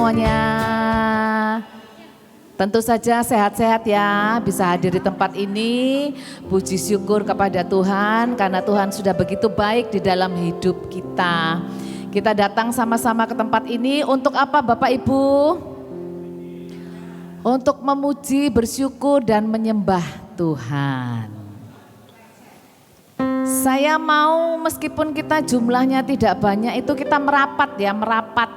semuanya? Tentu saja sehat-sehat ya, bisa hadir di tempat ini. Puji syukur kepada Tuhan karena Tuhan sudah begitu baik di dalam hidup kita. Kita datang sama-sama ke tempat ini untuk apa Bapak Ibu? Untuk memuji, bersyukur dan menyembah Tuhan. Saya mau meskipun kita jumlahnya tidak banyak itu kita merapat ya, merapat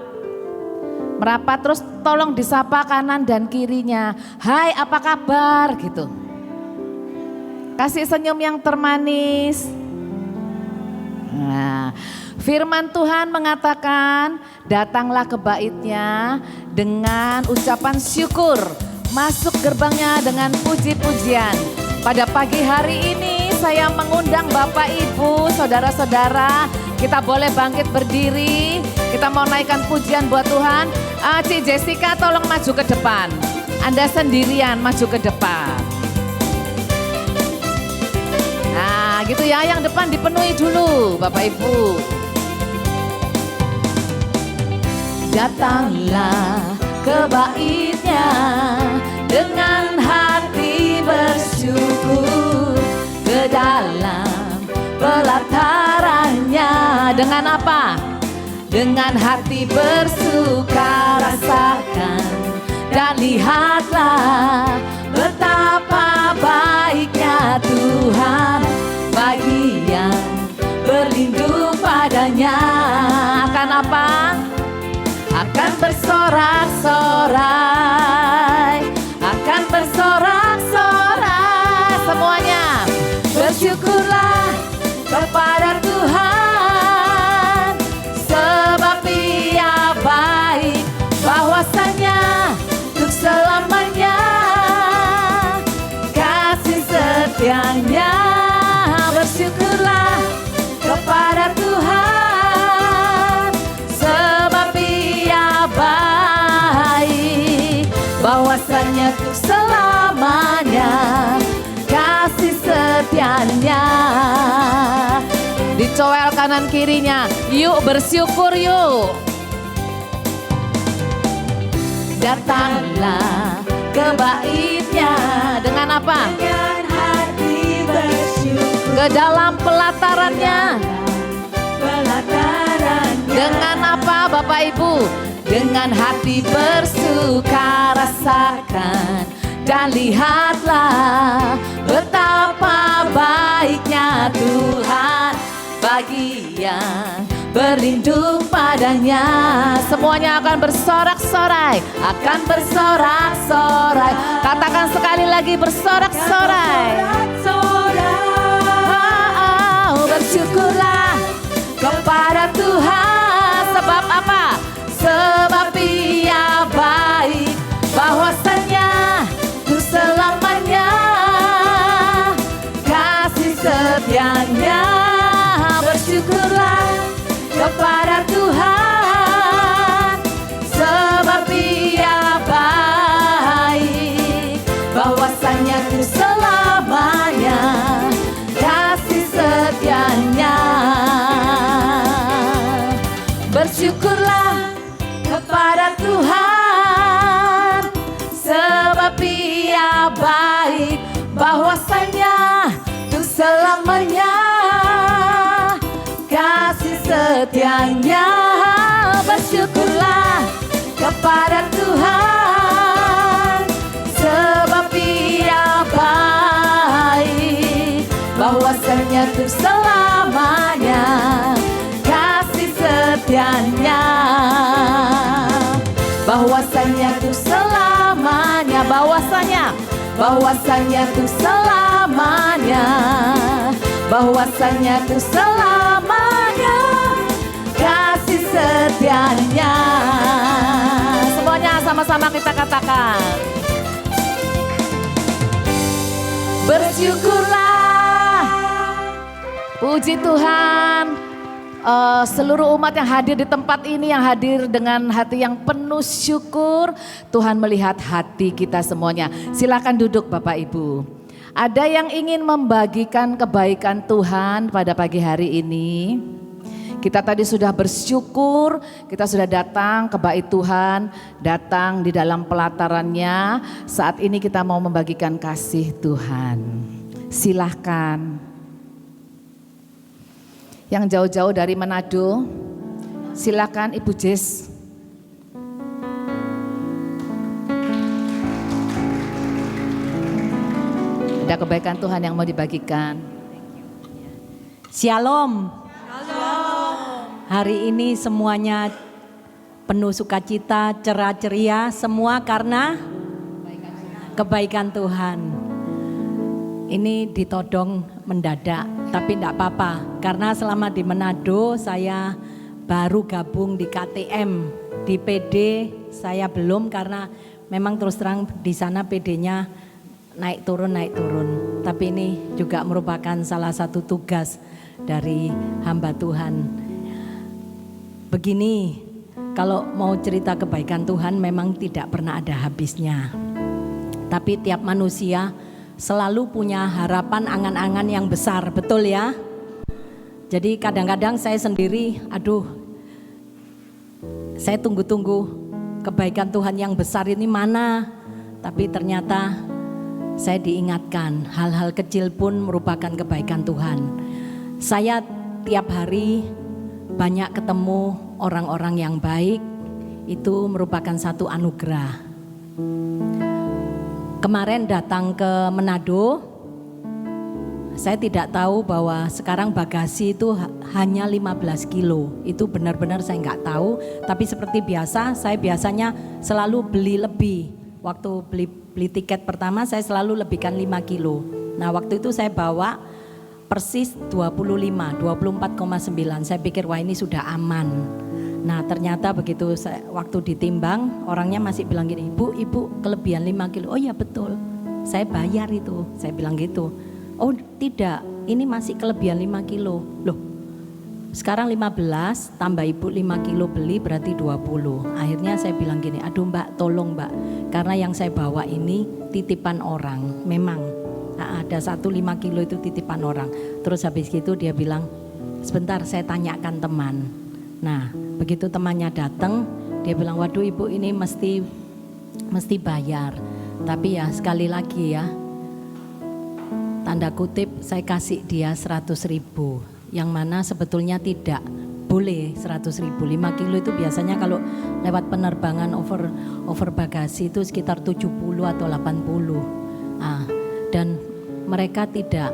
terus tolong disapa kanan dan kirinya. Hai apa kabar gitu. Kasih senyum yang termanis. Nah, firman Tuhan mengatakan datanglah ke baitnya dengan ucapan syukur. Masuk gerbangnya dengan puji-pujian. Pada pagi hari ini saya mengundang Bapak Ibu, saudara-saudara, kita boleh bangkit berdiri. Kita mau naikkan pujian buat Tuhan. Cik Jessica tolong maju ke depan. Anda sendirian maju ke depan. Nah gitu ya, yang depan dipenuhi dulu Bapak Ibu. Datanglah ke baitnya dengan hati bersyukur, ke dalam pelatarannya. Dengan apa? Dengan hati bersuka rasakan dan lihatlah betapa baiknya Tuhan bagi yang berlindung padanya. Akan apa? Akan bersorak-sorai, akan bersorak-sorai semuanya. Bersyukurlah kepada Tuhan sebab Ia baik, bahwasanya untuk selamanya kasih setianya. Bersyukurlah kepada Tuhan sebab Ia baik, bahwasanya untuk selamanya kasih setianya. Dicowel kanan kirinya, yuk bersyukur yuk. Datanglah ke baitnya dengan apa? Dengan hati bersyukur, ke dalam pelatarannya. Dengan apa Bapak Ibu? Dengan hati bersuka rasakan dan lihatlah betapa baiknya Tuhan bagi yang berlindung padanya. Semuanya akan bersorak-sorai, akan bersorak-sorai. Katakan sekali lagi, bersorak-sorai. Bersyukurlah kepada Tuhan. Sebab apa? Sebab Ia baik, bahwasanya untuk selamanya kasih setianya. Bersyukurlah kepada Tuhan sebab Ia baik, bahwasanya untuk selamanya kasih setianya. Bersyukurlah kepada Tuhan sebab Ia baik, bahwasanya untuk selamanya kasih setianya. Bersyukurlah kepada Tuhan sebab Ia baik, bahwasanya untuk selamanya kasih setianya. Bahwasanya untuk selamanya, bahwasanya untuk selamanya, bahwasanya untuk selamanya kasih setianya. Semuanya sama-sama kita katakan. Bersyukurlah. Puji Tuhan. Seluruh umat yang hadir di tempat ini, yang hadir dengan hati yang penuh syukur. Tuhan melihat hati kita semuanya. Silakan duduk Bapak Ibu. Ada yang ingin membagikan kebaikan Tuhan pada pagi hari ini? Kita tadi sudah bersyukur, kita sudah datang ke bait Tuhan, datang di dalam pelatarannya. Saat ini kita mau membagikan kasih Tuhan. Silahkan. Yang jauh-jauh dari Manado, silahkan Ibu Jess. Ada kebaikan Tuhan yang mau dibagikan. Shalom. Hari ini semuanya penuh sukacita, cerah ceria, semua karena kebaikan Tuhan. Ini ditodong mendadak, tapi tidak apa-apa. Karena selama di Manado saya baru gabung di KTM, di PD saya belum karena memang terus terang di sana PD-nya naik turun. Tapi ini juga merupakan salah satu tugas dari hamba Tuhan. Begini, kalau mau cerita kebaikan Tuhan memang tidak pernah ada habisnya. Tapi tiap manusia selalu punya harapan, angan-angan yang besar, betul ya? Jadi kadang-kadang saya sendiri, saya tunggu-tunggu kebaikan Tuhan yang besar ini mana. Tapi ternyata saya diingatkan hal-hal kecil pun merupakan kebaikan Tuhan. Saya tiap hari banyak ketemu orang-orang yang baik, itu merupakan satu anugerah. Kemarin datang ke Manado, saya tidak tahu bahwa sekarang bagasi itu hanya 15 kilo. Itu benar-benar saya nggak tahu, tapi seperti biasa saya biasanya selalu beli lebih. Waktu beli tiket pertama saya selalu lebihkan 5 kilo. Nah waktu itu saya bawa persis 24,9. Saya pikir wah ini sudah aman. Nah ternyata begitu waktu ditimbang orangnya masih bilang gini, ibu kelebihan 5 kilo. Oh iya betul, saya bayar itu. Saya bilang gitu. Oh tidak, ini masih kelebihan 5 kilo. Loh sekarang 15 tambah ibu 5 kilo beli berarti 20. Akhirnya saya bilang gini, aduh mbak tolong mbak, karena yang saya bawa ini titipan orang. Memang ada 5 kilo itu titipan orang. Terus habis itu dia bilang, sebentar saya tanyakan teman. Nah begitu temannya datang, dia bilang waduh ibu ini mesti bayar. Tapi ya sekali lagi ya, tanda kutip saya kasih dia 100.000, yang mana sebetulnya tidak boleh 100.000. 5 kilo itu biasanya kalau lewat penerbangan over bagasi itu sekitar 70 atau 80. Dan mereka tidak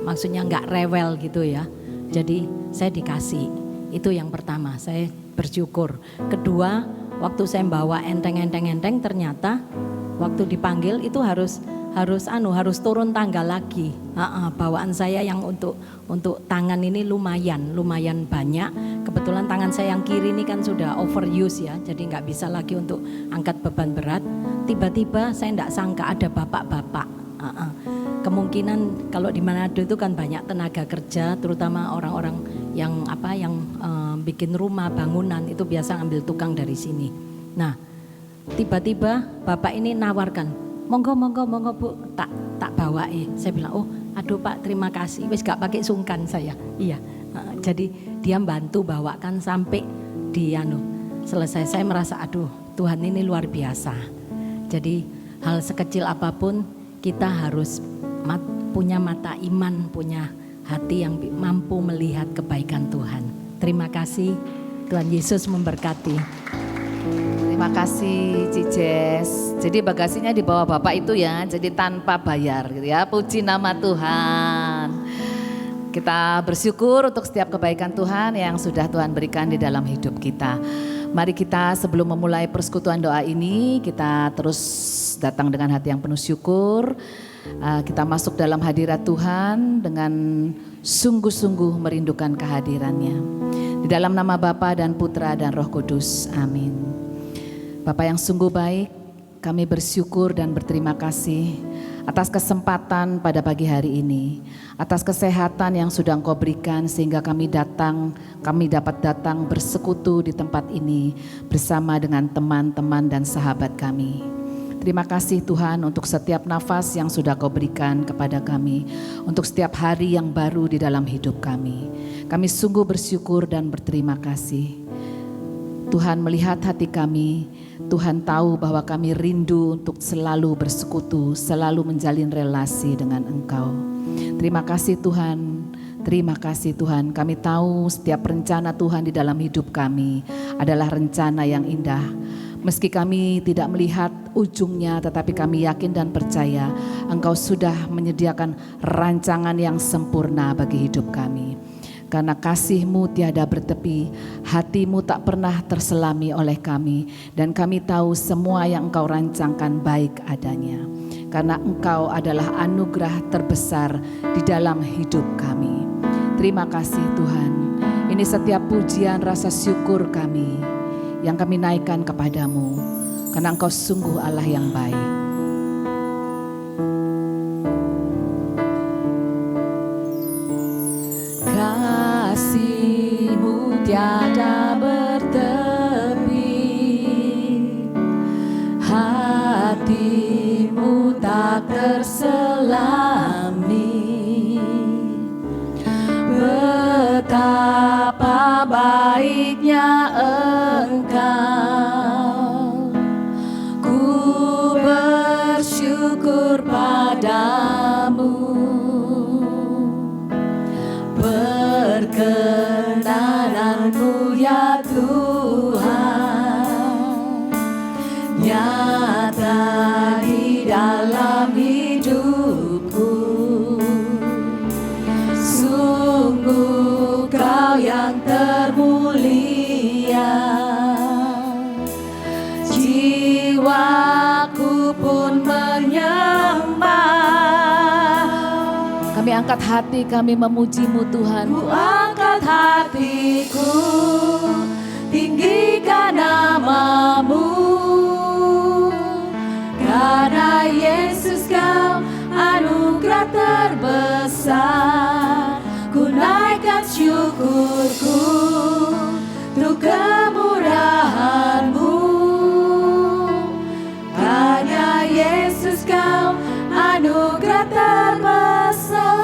maksudnya nggak rewel gitu ya. Jadi saya dikasih, itu yang pertama, saya bersyukur. Kedua, waktu saya bawa enteng ternyata waktu dipanggil itu harus turun tangga lagi. Bawaan saya yang untuk tangan ini lumayan banyak. Kebetulan tangan saya yang kiri ini kan sudah overuse ya, jadi nggak bisa lagi untuk angkat beban berat. Tiba-tiba saya nggak sangka ada bapak-bapak. Kemungkinan kalau di Manado itu kan banyak tenaga kerja, terutama orang-orang yang bikin rumah bangunan itu biasa ambil tukang dari sini. Nah tiba-tiba bapak ini nawarkan, monggo bu, tak bawain. Saya bilang oh aduh pak terima kasih, wis gak pakai sungkan saya. Iya. Jadi dia bantu bawakan sampai selesai. Saya merasa aduh Tuhan ini luar biasa. Jadi hal sekecil apapun kita harus punya mata iman, punya hati yang mampu melihat kebaikan Tuhan. Terima kasih, Tuhan Yesus memberkati. Terima kasih Cices. Jadi bagasinya di bawah Bapak itu ya, jadi tanpa bayar gitu ya. Puji nama Tuhan. Kita bersyukur untuk setiap kebaikan Tuhan yang sudah Tuhan berikan di dalam hidup kita. Mari kita sebelum memulai persekutuan doa ini, kita terus datang dengan hati yang penuh syukur. Kita masuk dalam hadirat Tuhan dengan sungguh-sungguh merindukan kehadirannya. Di dalam nama Bapa dan Putra dan Roh Kudus, amin. Bapa yang sungguh baik, kami bersyukur dan berterima kasih atas kesempatan pada pagi hari ini, atas kesehatan yang sudah Engkau berikan sehingga kami dapat datang bersekutu di tempat ini bersama dengan teman-teman dan sahabat kami. Terima kasih Tuhan untuk setiap nafas yang sudah Kau berikan kepada kami, untuk setiap hari yang baru di dalam hidup kami. Kami sungguh bersyukur dan berterima kasih. Tuhan melihat hati kami, Tuhan tahu bahwa kami rindu untuk selalu bersekutu, selalu menjalin relasi dengan Engkau. Terima kasih Tuhan, terima kasih Tuhan. Kami tahu setiap rencana Tuhan di dalam hidup kami adalah rencana yang indah. Meski kami tidak melihat ujungnya, tetapi kami yakin dan percaya Engkau sudah menyediakan rancangan yang sempurna bagi hidup kami. Karena kasih-Mu tiada bertepi, hati-Mu tak pernah terselami oleh kami. Dan kami tahu semua yang Engkau rancangkan baik adanya. Karena Engkau adalah anugerah terbesar di dalam hidup kami. Terima kasih Tuhan. Ini setiap pujian rasa syukur kami yang kami naikkan kepadamu. Karena Engkau sungguh Allah yang baik. Kasih-Mu tiada bertepi, hati-Mu tak terselami. Betapa baiknya Engkau, ku bersyukur padamu. Perkenananmu ya Tuhan, nyata di dalam hidupku. Sungguh Kau yang termulia, jiwaku pun menyembah. Kami angkat hati, kami memuji-Mu Tuhan. Ku angkat hatiku, tinggikan nama-Mu. Karena Yesus Kau anugerah terbesar. Ku naikkan syukurku untuk kemurahan-Mu. Hanya Yesus Kau anugerah terbesar.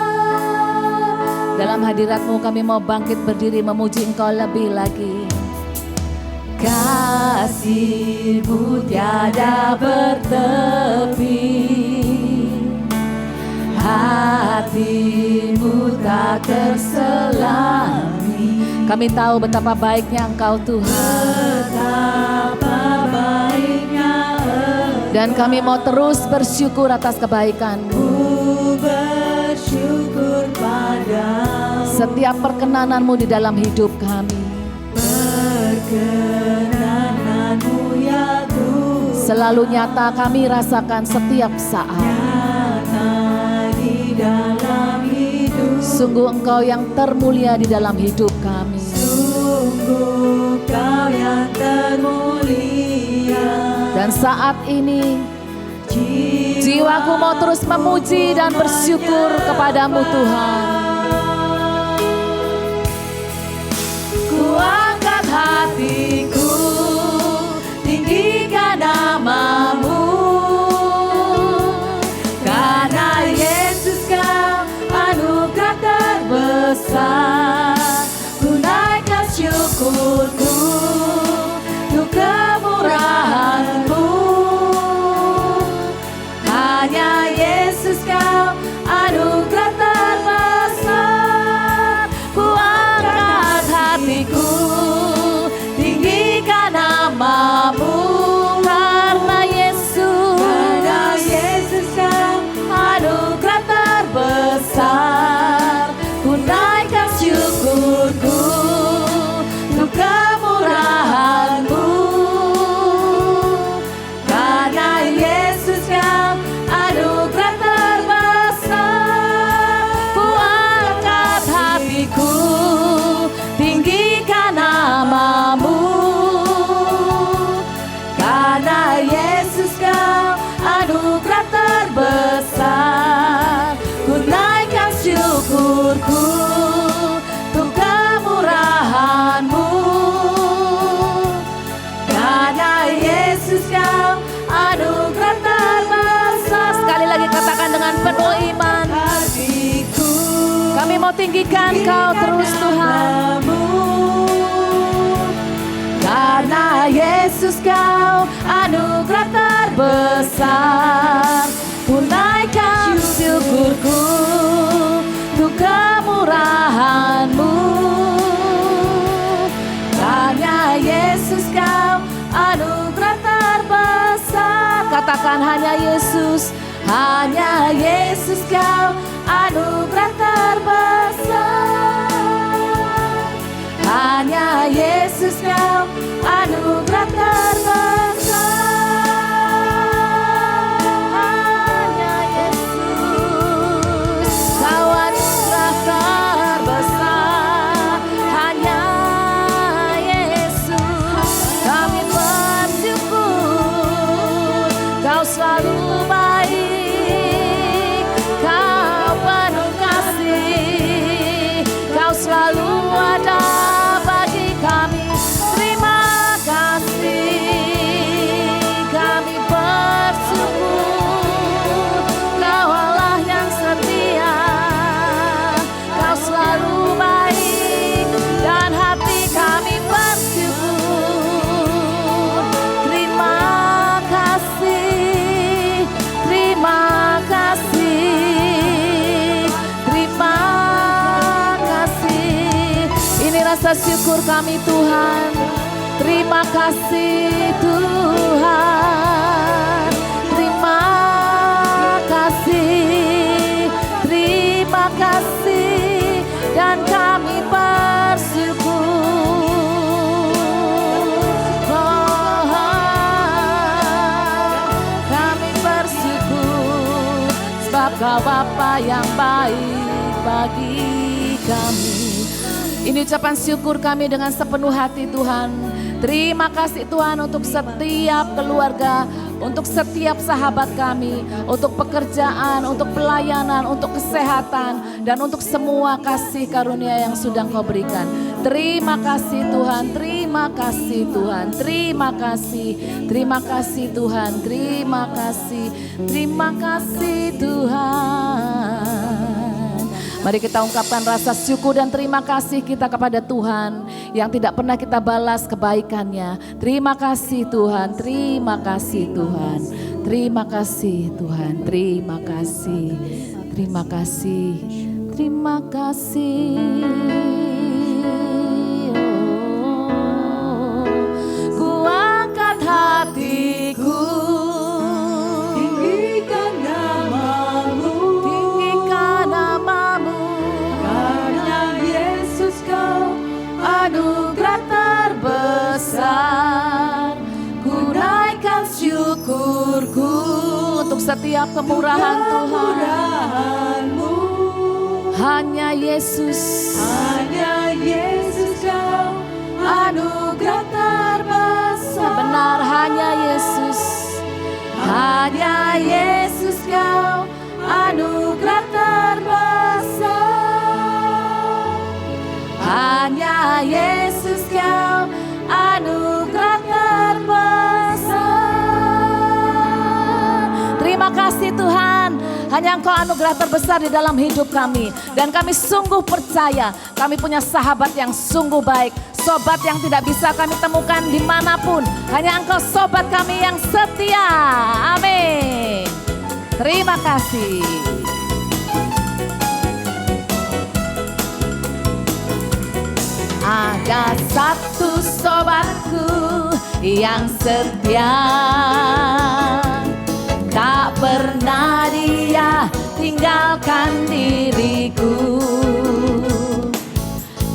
Dalam hadirat-Mu kami mau bangkit berdiri memuji Engkau lebih lagi. Kasih-Mu tiada bertepi, hati-Mu tak terselami. Kami tahu betapa baiknya Engkau Tuhan, betapa baiknya Engkau. Dan kami mau terus bersyukur atas kebaikan-Mu. Bersyukur pada setiap perkenanan-Mu di dalam hidup kami. Perkenanan-Mu ya Tuhan, selalu nyata kami rasakan setiap saat. Nyata di dalam hidup. Sungguh Engkau yang termulia di dalam hidup kami. Sungguh Kau yang termulia. Dan saat ini jiwaku mau terus memuji dan bersyukur kepadamu Tuhan. Ku angkat hatiku, tinggikan nama-Mu. Karena Yesus Kau anugerah terbesar. Ku naikkan syukurku untuk kemurahan-Mu. Hanya Yesus Kau anugerah terbesar. Ku angkat hatiku, tinggi mau tinggikan Kau terus Tuhan. Karena Yesus Kau anugerah terbesar, tunaikan syukurku untuk kemurahan-Mu. Hanya Yesus Kau anugerah terbesar. Katakan hanya Yesus Kau anugerah terbesar. Hanya Yesus Kau anugerah terbesar. Hanya Yesus Kau anugerah terbesar. Hanya Yesus kami bersyukur. Kau selalu baik, Kau penuh kasih, Kau selalu ada bagi kami. Terima kasih, kami bersyukur. Kau Allah yang setia, Kau selalu baik, dan hati kami bersyukur. Terima kasih, terima kasih, terima kasih. Ini rasa syukur kami Tuhan. Terima kasih Tuhan. Terima kasih, terima kasih, dan kami bersyukur. Kami bersyukur sebab Kau Bapa yang baik bagi kami. Ini ucapan syukur kami dengan sepenuh hati Tuhan. Terima kasih Tuhan untuk setiap keluarga, untuk setiap sahabat kami, untuk pekerjaan, untuk pelayanan, untuk kesehatan, dan untuk semua kasih karunia yang sudah Kau berikan. Terima kasih Tuhan, terima kasih Tuhan, terima kasih, terima kasih Tuhan, terima kasih, terima kasih Tuhan. Mari kita ungkapkan rasa syukur dan terima kasih kita kepada Tuhan yang tidak pernah kita balas kebaikannya. Terima kasih Tuhan, terima kasih Tuhan, terima kasih Tuhan, terima kasih, terima kasih, terima kasih. Ku angkat hatiku, tinggikan namamu, tinggikan namamu. Karena Yesus Kau anugerah terbesar, ku naikkan syukurku untuk setiap kemurahan Tuhan. Hanya Yesus Kau anugerah terbesar. Benar, hanya Yesus Kau anugerah terbesar. Hanya Yesus Kau anugerah terbesar. Terima kasih Tuhan, hanya Engkau anugerah terbesar di dalam hidup kami. Dan kami sungguh percaya kami punya sahabat yang sungguh baik, sobat yang tidak bisa kami temukan dimanapun. Hanya Engkau sobat kami yang setia. Amin. Terima kasih. Ada satu sobatku yang setia, tak pernah dia tinggalkan diriku.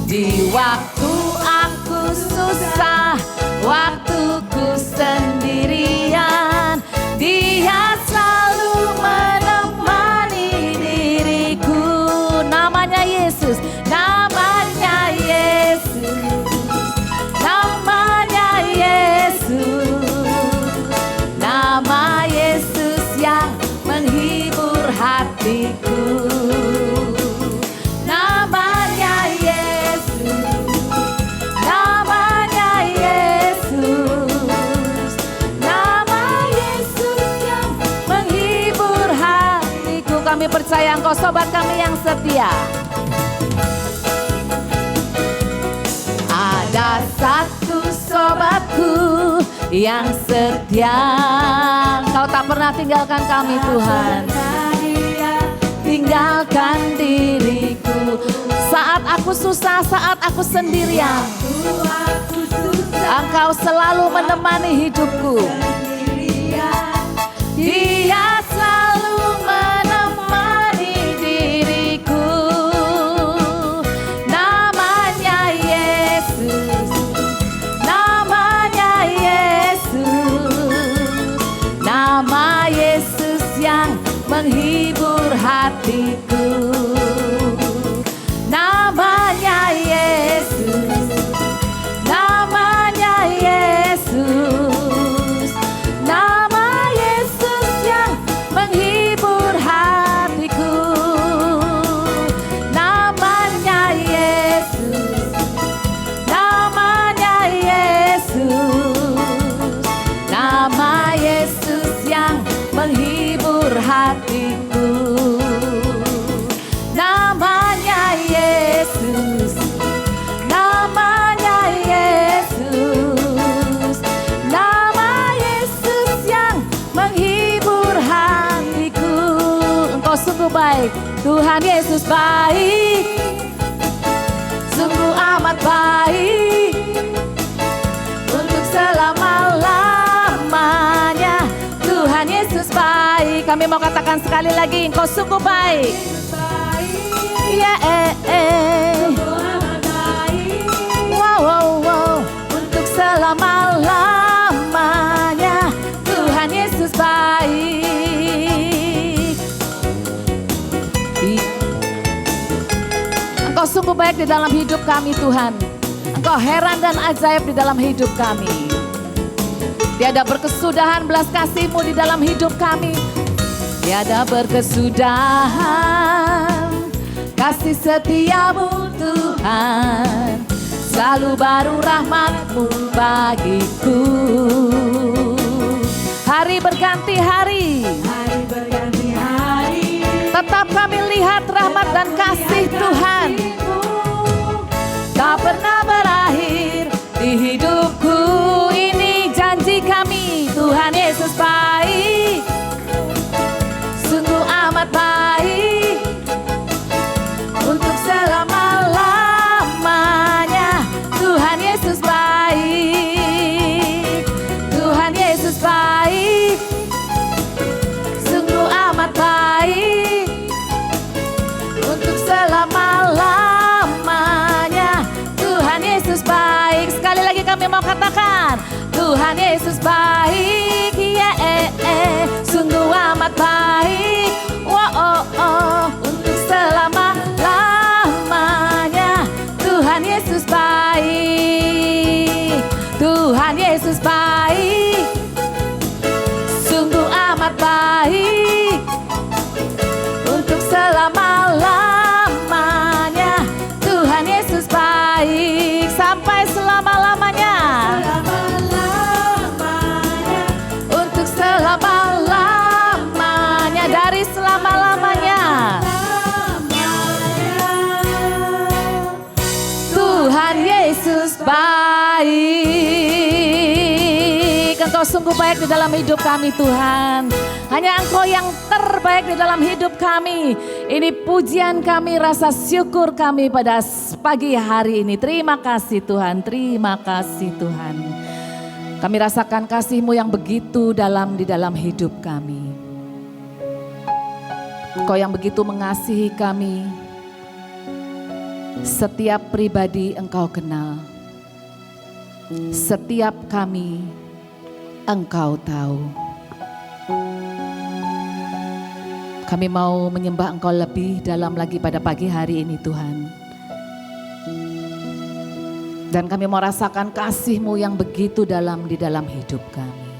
Di waktu aku susah, waktuku sendirian, dia selalu menemani diriku. Namanya Yesus, namanya Yesus, namanya Yesus, nama Yesus yang menghibur hatiku. Namanya Yesus, namanya Yesus, nama Yesus yang menghibur hatiku. Kami percaya Engkau sobat kami yang setia. satu sobatku yang setia. Kau tak pernah tinggalkan kami Tuhan. Tinggalkan diriku saat aku susah, saat aku sendirian. Engkau selalu menemani hidupku. Dia selalu menemani diriku. Namanya Yesus, namanya Yesus, nama Yesus yang menghibur hatiku. Namanya Yesus, namanya Yesus, nama Yesus yang menghibur hatiku. Namanya Yesus, namanya Yesus, nama Yesus yang menghibur hatiku. Namanya Yesus, namanya Yesus, nama Yesus yang menghibur hatiku. Engkau sungguh baik, Tuhan Yesus baik, sungguh amat baik, untuk selama-lamanya. Tuhan Yesus baik. Kami mau katakan sekali lagi, Engkau sungguh baik. Ya wow, wow, wow. Untuk selama-lamanya Tuhan Yesus baik. Engkau sungguh baik di dalam hidup kami Tuhan. Engkau heran dan ajaib di dalam hidup kami. Tiada berkesudahan belas kasih-Mu di dalam hidup kami. Tiada berkesudahan kasih setia-Mu Tuhan. Selalu baru rahmat-Mu bagiku. Hari berganti hari, tetap kami lihat rahmat dan kasih Tuhan. Tak pernah berakhir di hidupku ini. Janji kami, Tuhan Yesus baik, sungguh amat baik, untuk selama-lamanya. Tuhan Yesus baik, Tuhan Yesus baik, sungguh amat baik, untuk selama-lamanya. Tuhan Yesus baik. Sekali lagi kami mau katakan, Tuhan Yesus baik, sungguh amat baik, untuk selama-lamanya. Tuhan Yesus baik, Tuhan Yesus baik, sungguh amat baik, untuk selama-lamanya. Tuhan Yesus baik sampai selama-lamanya. Untuk selama-lamanya, dari selama-lamanya. Tuhan Yesus baik. Engkau sungguh baik di dalam hidup kami Tuhan. Hanya Engkau yang terbaik di dalam hidup kami. Ini pujian kami, rasa syukur kami pada pagi hari ini. Terima kasih Tuhan, terima kasih Tuhan. Kami rasakan kasih-Mu yang begitu dalam di dalam hidup kami. Engkau yang begitu mengasihi kami. Setiap pribadi Engkau kenal. Setiap kami Engkau tahu. Kami mau menyembah Engkau lebih dalam lagi pada pagi hari ini Tuhan. Dan kami mau rasakan kasih-Mu yang begitu dalam di dalam hidup kami.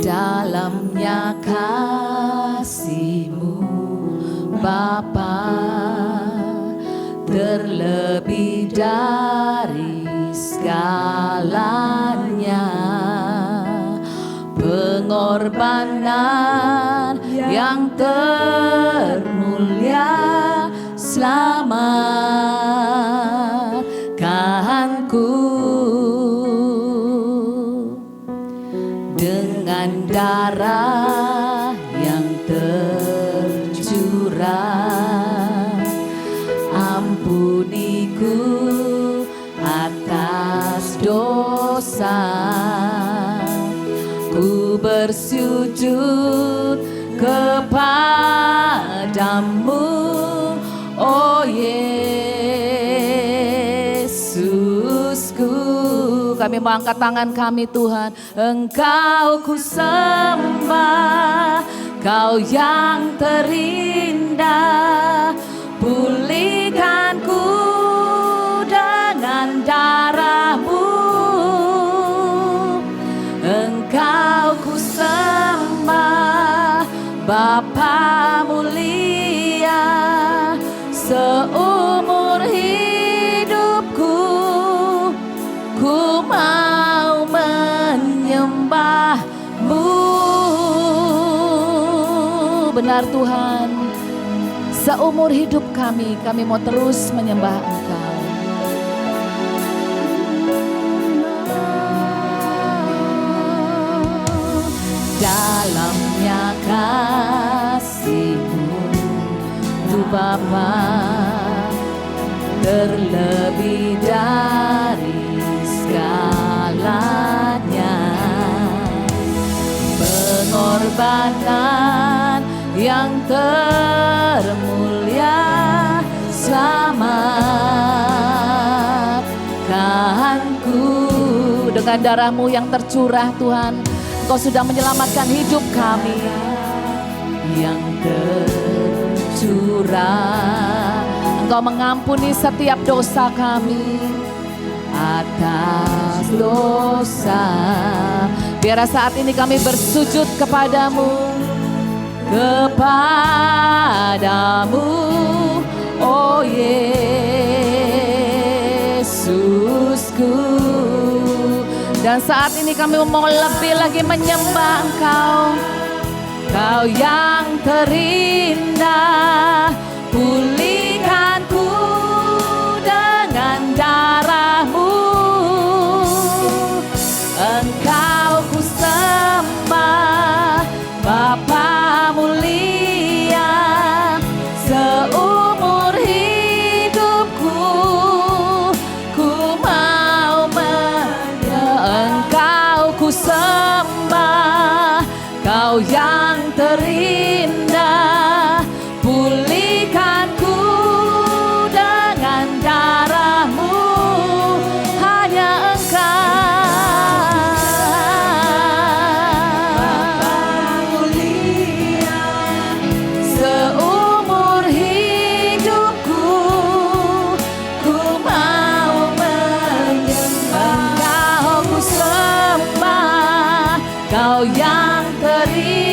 Dalamnya kasih-Mu Bapa, terlebih dari segalanya, pengorbanan yang termulia selamatkanku. Dengan darah yang tercurah, ampuniku atas dosa. Ku bersujud kepadamu, oh Yesusku. Kami mau angkat tangan kami Tuhan. Engkau ku sembah, Kau yang terindah. Pulihkanku dengan darah-Mu. Engkau ku sembah, Bapa mulia. Seumur hidupku ku mau menyembah-Mu. Benar Tuhan, seumur hidup kami mau terus menyembah Engkau. Dalamnya kasih-Mu, Tu Bapa, terlebih dari segalanya, pengorbanan yang termulia selamatkanku. Dengan darah-Mu yang tercurah Tuhan, Engkau sudah menyelamatkan hidup kami. Yang tercurah, Engkau mengampuni setiap dosa kami. Atas dosa, biar saat ini kami bersujud kepadamu, oh Yesusku. Dan saat ini kami mau lebih lagi menyembah Engkau, Kau yang terindah. Pulihkanku dengan darah-Mu. Engkau ku sembah, Bapa mulia. Seumur hidupku ku mau Engkau ku sembah, Kau yang terindah. Pulihkanku dengan darah-Mu. Hanya Engkau mulia. Seumur hidupku ku mau menyembah. Engkau ku sembah, Kau yang terindah.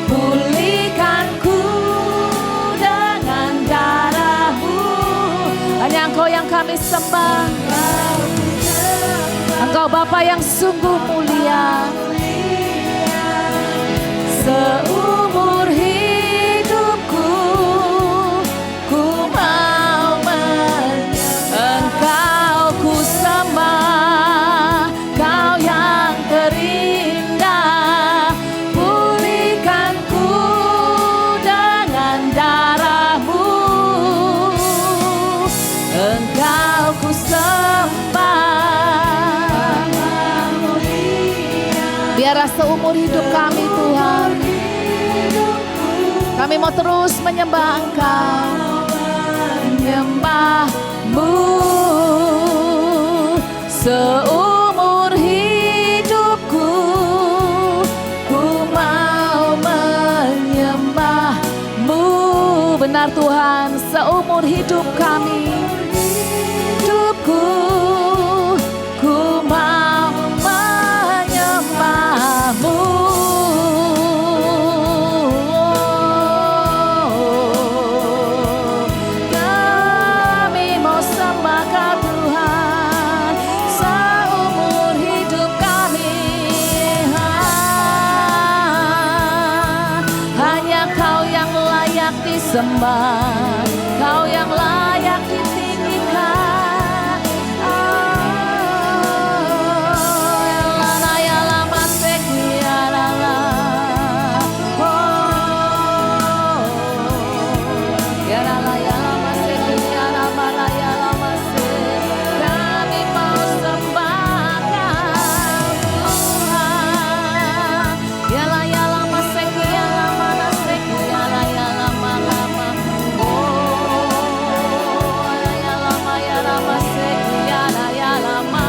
Pulihkanku dengan darah-Mu. Hanya Engkau yang kami sembah. Engkau Bapa yang sungguh mulia. Seumur hidupku ku mau menyembah. Engkau ku sembah, Kau yang terindah. Pulihkanku dengan darah-Mu. Engkau ku sembah. Biarlah seumur hidup kami Tuhan, kami mau terus menyembah Engkau. Menyembah-Mu seumur hidupku. Ku mau menyembah-Mu. Benar Tuhan, seumur hidup kami, hidupku ku mau menyembah-Mu. Kau sembah, Kau yang layak ditinggikan. Ya lama sekia lala. Ya lama sekia lama ya lama se. Kami mau sembah Kau Tuhan. Ya lama sekia lama sekia ya lama. Ya lama sekia ya lama.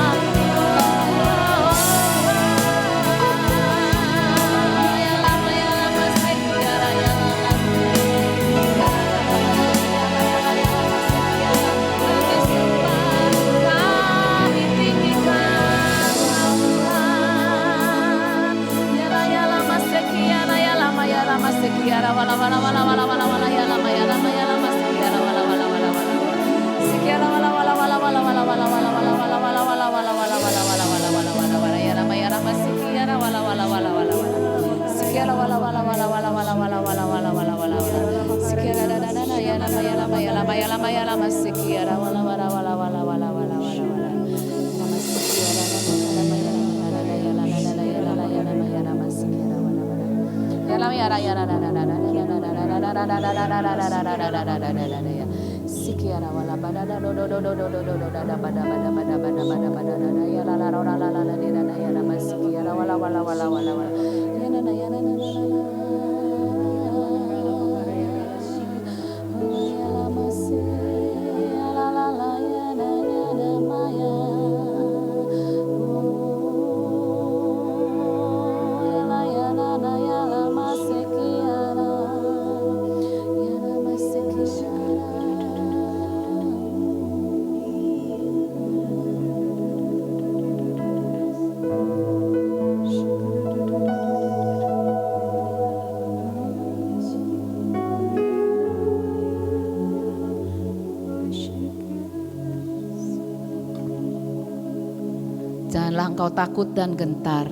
Janganlah engkau takut dan gentar.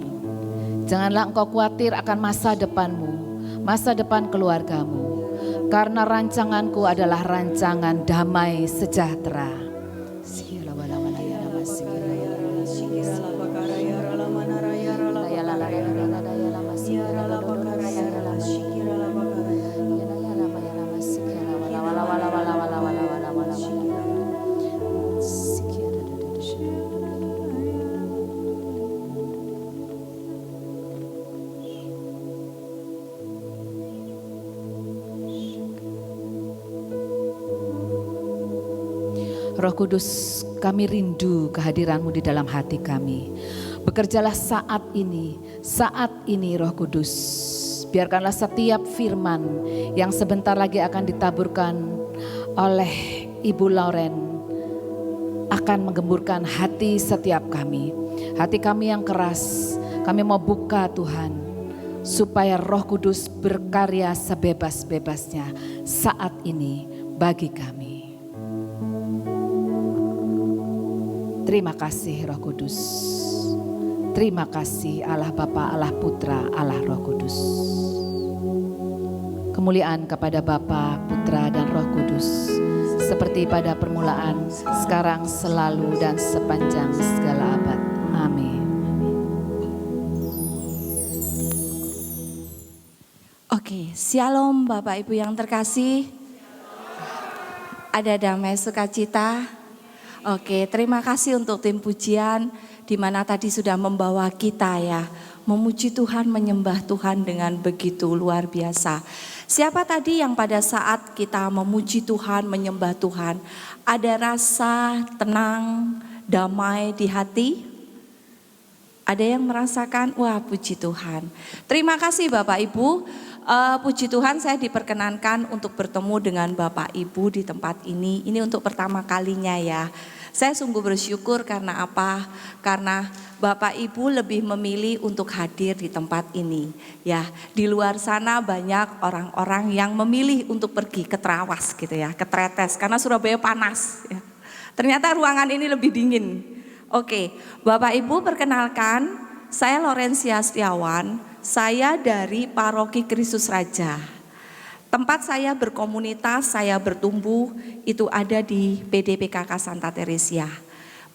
Janganlah engkau khawatir akan masa depanmu, masa depan keluargamu. Karena rancanganku adalah rancangan damai sejahtera. Roh Kudus, kami rindu kehadiran-Mu di dalam hati kami. Bekerjalah saat ini Roh Kudus. Biarkanlah setiap firman yang sebentar lagi akan ditaburkan oleh Ibu Lauren akan menggemburkan hati setiap kami. Hati kami yang keras, kami mau buka Tuhan, supaya Roh Kudus berkarya sebebas-bebasnya saat ini bagi kami. Terima kasih Roh Kudus. Terima kasih Allah Bapa, Allah Putra, Allah Roh Kudus. Kemuliaan kepada Bapa, Putra, dan Roh Kudus. Seperti pada permulaan, sekarang, selalu, dan sepanjang segala abad. Amin. Oke, shalom Bapak Ibu yang terkasih. Ada damai sukacita. Oke, terima kasih untuk tim pujian di mana tadi sudah membawa kita ya, memuji Tuhan, menyembah Tuhan dengan begitu luar biasa. Siapa tadi yang pada saat kita memuji Tuhan, menyembah Tuhan, ada rasa tenang, damai di hati? Ada yang merasakan, wah puji Tuhan. Terima kasih Bapak Ibu. Puji Tuhan saya diperkenankan untuk bertemu dengan Bapak Ibu di tempat ini. Ini untuk pertama kalinya ya. Saya sungguh bersyukur karena apa? Karena Bapak Ibu lebih memilih untuk hadir di tempat ini. Ya, di luar sana banyak orang-orang yang memilih untuk pergi ke Trawas gitu ya, ke Tretes karena Surabaya panas. Ya. Ternyata ruangan ini lebih dingin. Oke, Bapak Ibu perkenalkan, saya Lorencia Setiawan. Saya dari Paroki Kristus Raja. Tempat saya berkomunitas, saya bertumbuh itu ada di PDPKK Santa Teresia.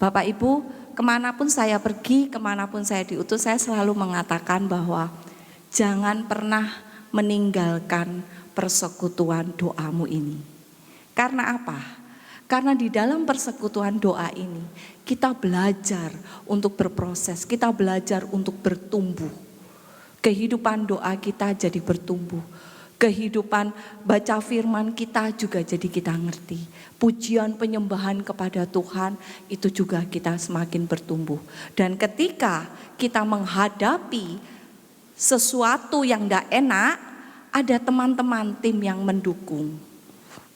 Bapak Ibu, kemanapun saya pergi, kemanapun saya diutus, saya selalu mengatakan bahwa jangan pernah meninggalkan persekutuan doamu ini. Karena apa? Karena di dalam persekutuan doa ini kita belajar untuk berproses, kita belajar untuk bertumbuh. Kehidupan doa kita jadi bertumbuh. Kehidupan baca firman kita juga jadi kita ngerti. Pujian penyembahan kepada Tuhan itu juga kita semakin bertumbuh. Dan ketika kita menghadapi sesuatu yang tidak enak, ada teman-teman tim yang mendukung.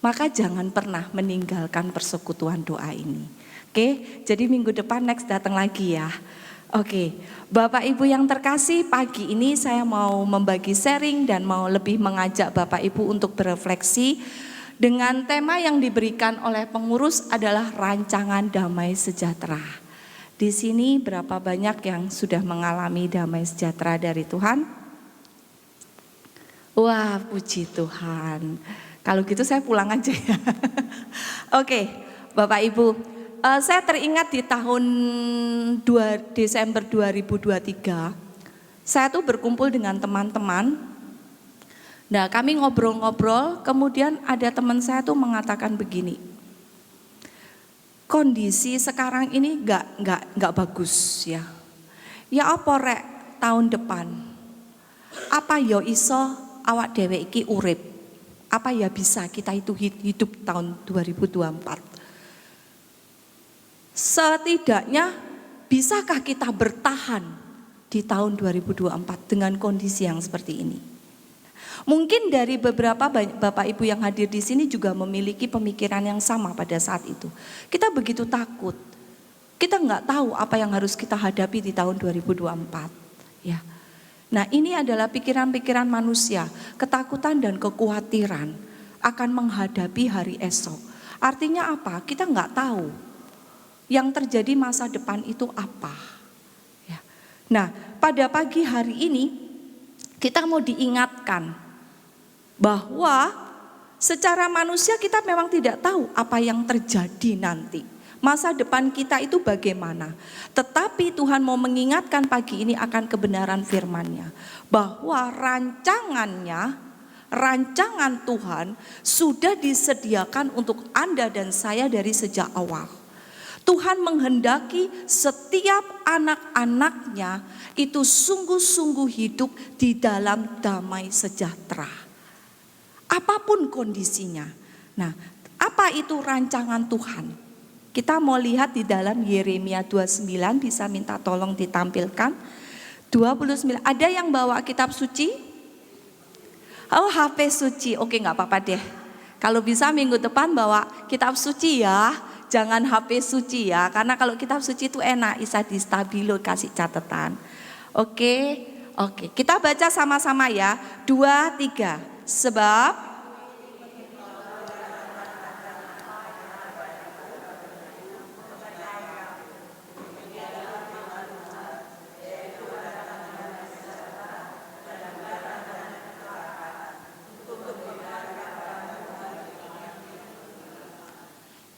Maka jangan pernah meninggalkan persekutuan doa ini. Oke, jadi minggu depan next datang lagi ya. Oke, Bapak Ibu yang terkasih, pagi ini saya mau membagi sharing dan mau lebih mengajak Bapak Ibu untuk berefleksi dengan tema yang diberikan oleh pengurus adalah rancangan damai sejahtera. Di sini berapa banyak yang sudah mengalami damai sejahtera dari Tuhan? Wah, puji Tuhan. Kalau gitu saya pulang aja ya. Oke, Bapak Ibu. Saya teringat di tahun Desember 2023, saya tuh berkumpul dengan teman-teman. Nah, kami ngobrol-ngobrol, kemudian ada teman saya tuh mengatakan begini, kondisi sekarang ini nggak bagus ya. Ya apa rek tahun depan? Apa ya iso awak dhewe iki urip? Apa ya bisa kita itu hidup tahun 2024? Setidaknya bisakah kita bertahan di tahun 2024 dengan kondisi yang seperti ini? Mungkin dari beberapa Bapak Ibu yang hadir di sini juga memiliki pemikiran yang sama pada saat itu. Kita begitu takut. Kita nggak tahu apa yang harus kita hadapi di tahun 2024. Ya. Nah, ini adalah pikiran-pikiran manusia, ketakutan dan kekhawatiran akan menghadapi hari esok. Artinya apa? Kita nggak tahu yang terjadi masa depan itu apa. Ya. Nah, pada pagi hari ini kita mau diingatkan bahwa secara manusia kita memang tidak tahu apa yang terjadi nanti. Masa depan kita itu bagaimana. Tetapi Tuhan mau mengingatkan pagi ini akan kebenaran firman-Nya. Bahwa rancangan Tuhan sudah disediakan untuk Anda dan saya dari sejak awal. Tuhan menghendaki setiap anak-anaknya itu sungguh-sungguh hidup di dalam damai sejahtera. Apapun kondisinya. Nah, apa itu rancangan Tuhan? Kita mau lihat di dalam Yeremia 29, bisa minta tolong ditampilkan. 29, ada yang bawa kitab suci? Oh, HP suci, oke gak apa-apa deh. Kalau bisa minggu depan bawa kitab suci ya. Jangan HP suci ya, karena kalau kitab suci itu enak, bisa di stabilo kasih catatan. Oke, kita baca sama-sama ya, 2, 3. Sebab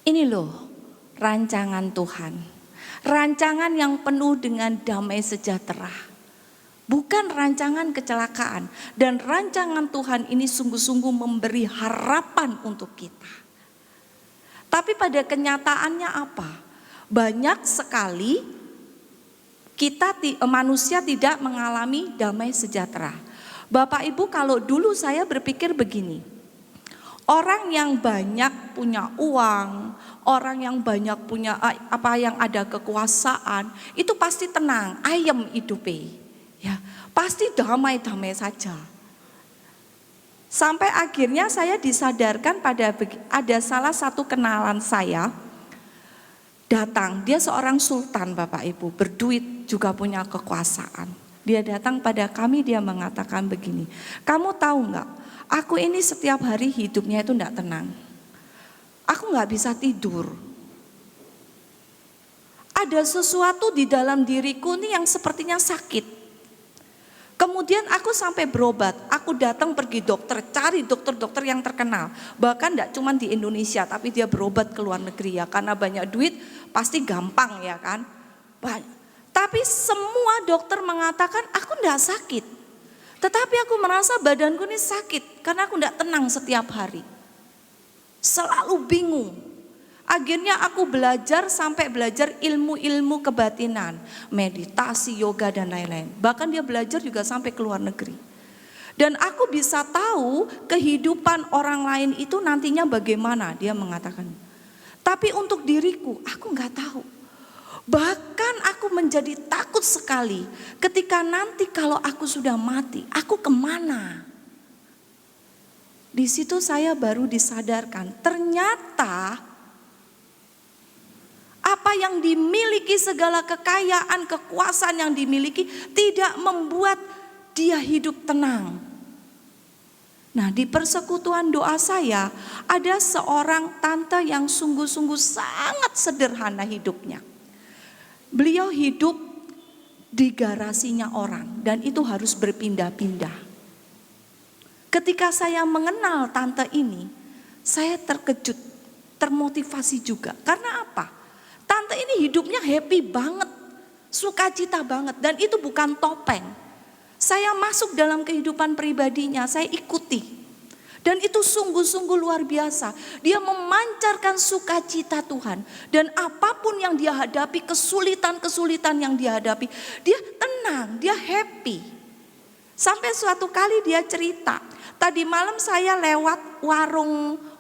ini loh rancangan Tuhan. Rancangan yang penuh dengan damai sejahtera. Bukan rancangan kecelakaan. Dan rancangan Tuhan ini sungguh-sungguh memberi harapan untuk kita. Tapi pada kenyataannya apa? Banyak sekali manusia tidak mengalami damai sejahtera. Bapak Ibu, kalau dulu saya berpikir begini. Orang yang banyak punya uang, orang yang banyak punya yang ada kekuasaan, itu pasti tenang, ayem hidupnya. Ya, pasti damai-damai saja. Sampai akhirnya saya disadarkan ada salah satu kenalan saya datang, dia seorang sultan Bapak Ibu, berduit juga punya kekuasaan. Dia datang pada kami, dia mengatakan begini, kamu tahu enggak? Aku ini setiap hari hidupnya itu enggak tenang. Aku enggak bisa tidur. Ada sesuatu di dalam diriku ini yang sepertinya sakit. Kemudian aku sampai berobat. aku datang pergi dokter, cari dokter-dokter yang terkenal. Bahkan tidak cuma di Indonesia, tapi dia berobat ke luar negeri ya. Karena banyak duit pasti gampang ya kan. Tapi semua dokter mengatakan aku tidak sakit. Tetapi aku merasa badanku ini sakit karena aku tidak tenang setiap hari. Selalu bingung. Akhirnya aku sampai belajar ilmu-ilmu kebatinan, meditasi, yoga dan lain-lain. Bahkan dia belajar juga sampai ke luar negeri. Dan aku bisa tahu kehidupan orang lain itu nantinya bagaimana, dia mengatakan. Tapi untuk diriku, aku nggak tahu. Bahkan aku menjadi takut sekali ketika nanti kalau aku sudah mati, aku kemana? Di situ saya baru disadarkan, ternyata apa yang dimiliki, segala kekayaan, kekuasaan yang dimiliki tidak membuat dia hidup tenang. Nah, di persekutuan doa saya ada seorang tante yang sungguh-sungguh sangat sederhana hidupnya. Beliau hidup di garasinya orang dan itu harus berpindah-pindah. Ketika saya mengenal tante ini, saya terkejut, termotivasi juga. Karena apa? Tante ini hidupnya happy banget, sukacita banget, dan itu bukan topeng. Saya masuk dalam kehidupan pribadinya, saya ikuti. Dan itu sungguh-sungguh luar biasa. Dia memancarkan sukacita Tuhan. Dan apapun yang dia hadapi, kesulitan-kesulitan yang dia hadapi, dia tenang, dia happy. Sampai suatu kali dia cerita, tadi malam saya lewat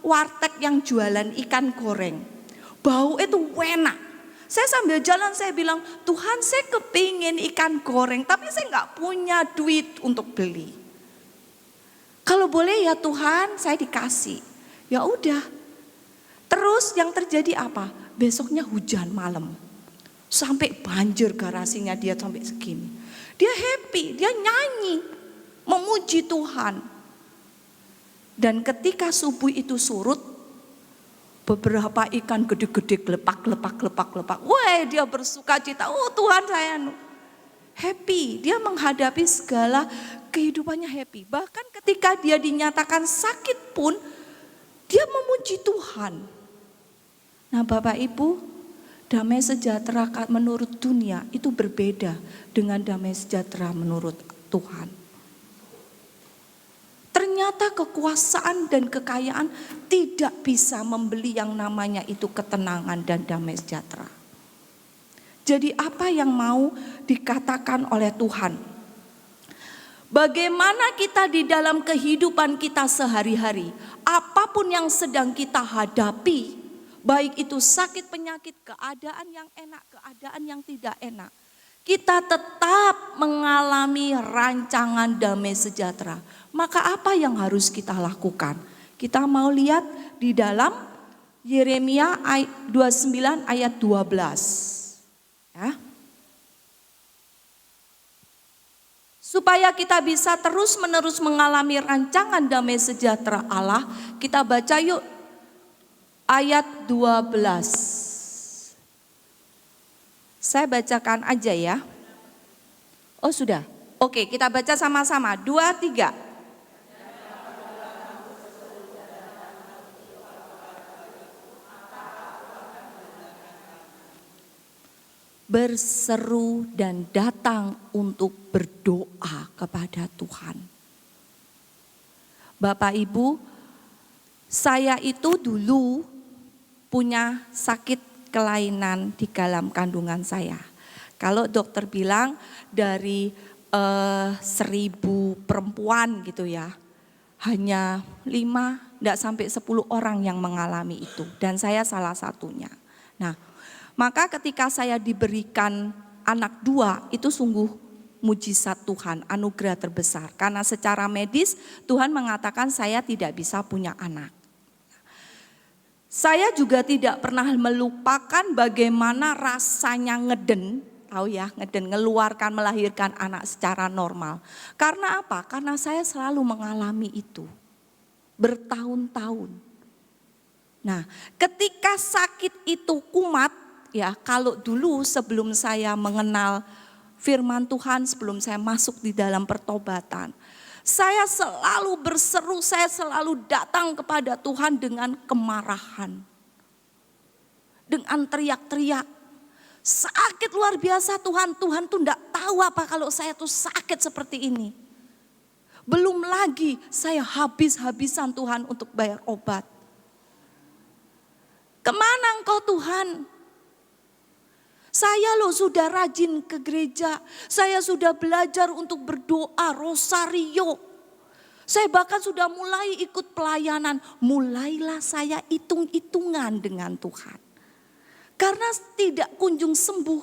warteg yang jualan ikan goreng. Bau itu enak. Saya sambil jalan saya bilang, Tuhan saya kepingin ikan goreng tapi saya gak punya duit untuk beli. Kalau boleh ya Tuhan saya dikasih. Ya udah. Terus yang terjadi apa? Besoknya hujan malam. Sampai banjir garasinya dia sampai segini. Dia happy, dia nyanyi. Memuji Tuhan. Dan ketika subuh itu surut, beberapa ikan gede-gede lepak. Wah, dia bersuka cita. Oh Tuhan saya happy. Dia menghadapi segala kehidupannya happy. Bahkan ketika dia dinyatakan sakit pun, dia memuji Tuhan. Nah Bapak Ibu, damai sejahtera menurut dunia itu berbeda dengan damai sejahtera menurut Tuhan. Ternyata kekuasaan dan kekayaan tidak bisa membeli yang namanya itu ketenangan dan damai sejahtera. Jadi apa yang mau dikatakan oleh Tuhan? Bagaimana kita di dalam kehidupan kita sehari-hari, apapun yang sedang kita hadapi, baik itu sakit penyakit, keadaan yang enak, keadaan yang tidak enak, kita tetap mengalami rancangan damai sejahtera. Maka apa yang harus kita lakukan? Kita mau lihat di dalam Yeremia 29 ayat 12. Ya. Supaya kita bisa terus-menerus mengalami rancangan damai sejahtera Allah, kita baca yuk ayat 12. Saya bacakan aja ya. Oh sudah. Oke, kita baca sama-sama. 2, 3. Berseru dan datang untuk berdoa kepada Tuhan. Bapak Ibu, saya itu dulu punya sakit kelainan di dalam kandungan saya. Kalau dokter bilang dari 1000 perempuan gitu ya, hanya 5, tidak sampai 10 orang yang mengalami itu. Dan saya salah satunya. Nah, maka ketika saya diberikan anak 2, itu sungguh mujizat Tuhan, anugerah terbesar. Karena secara medis Tuhan mengatakan saya tidak bisa punya anak. Saya juga tidak pernah melupakan bagaimana rasanya ngeden, tahu ya, ngeden, ngeluarkan, melahirkan anak secara normal. Karena apa? Karena saya selalu mengalami itu, bertahun-tahun. Nah, ketika sakit itu kumat, ya, kalau dulu sebelum saya mengenal firman Tuhan, sebelum saya masuk di dalam pertobatan, Saya selalu berseru, saya selalu datang kepada Tuhan dengan kemarahan. Dengan teriak-teriak. Sakit luar biasa Tuhan tuh enggak tahu apa kalau saya tuh sakit seperti ini. Belum lagi saya habis-habisan Tuhan untuk bayar obat. Kemana engkau Tuhan? Saya loh sudah rajin ke gereja, saya sudah belajar untuk berdoa, rosario. Saya bahkan sudah mulai ikut pelayanan, mulailah saya hitung-hitungan dengan Tuhan. Karena tidak kunjung sembuh.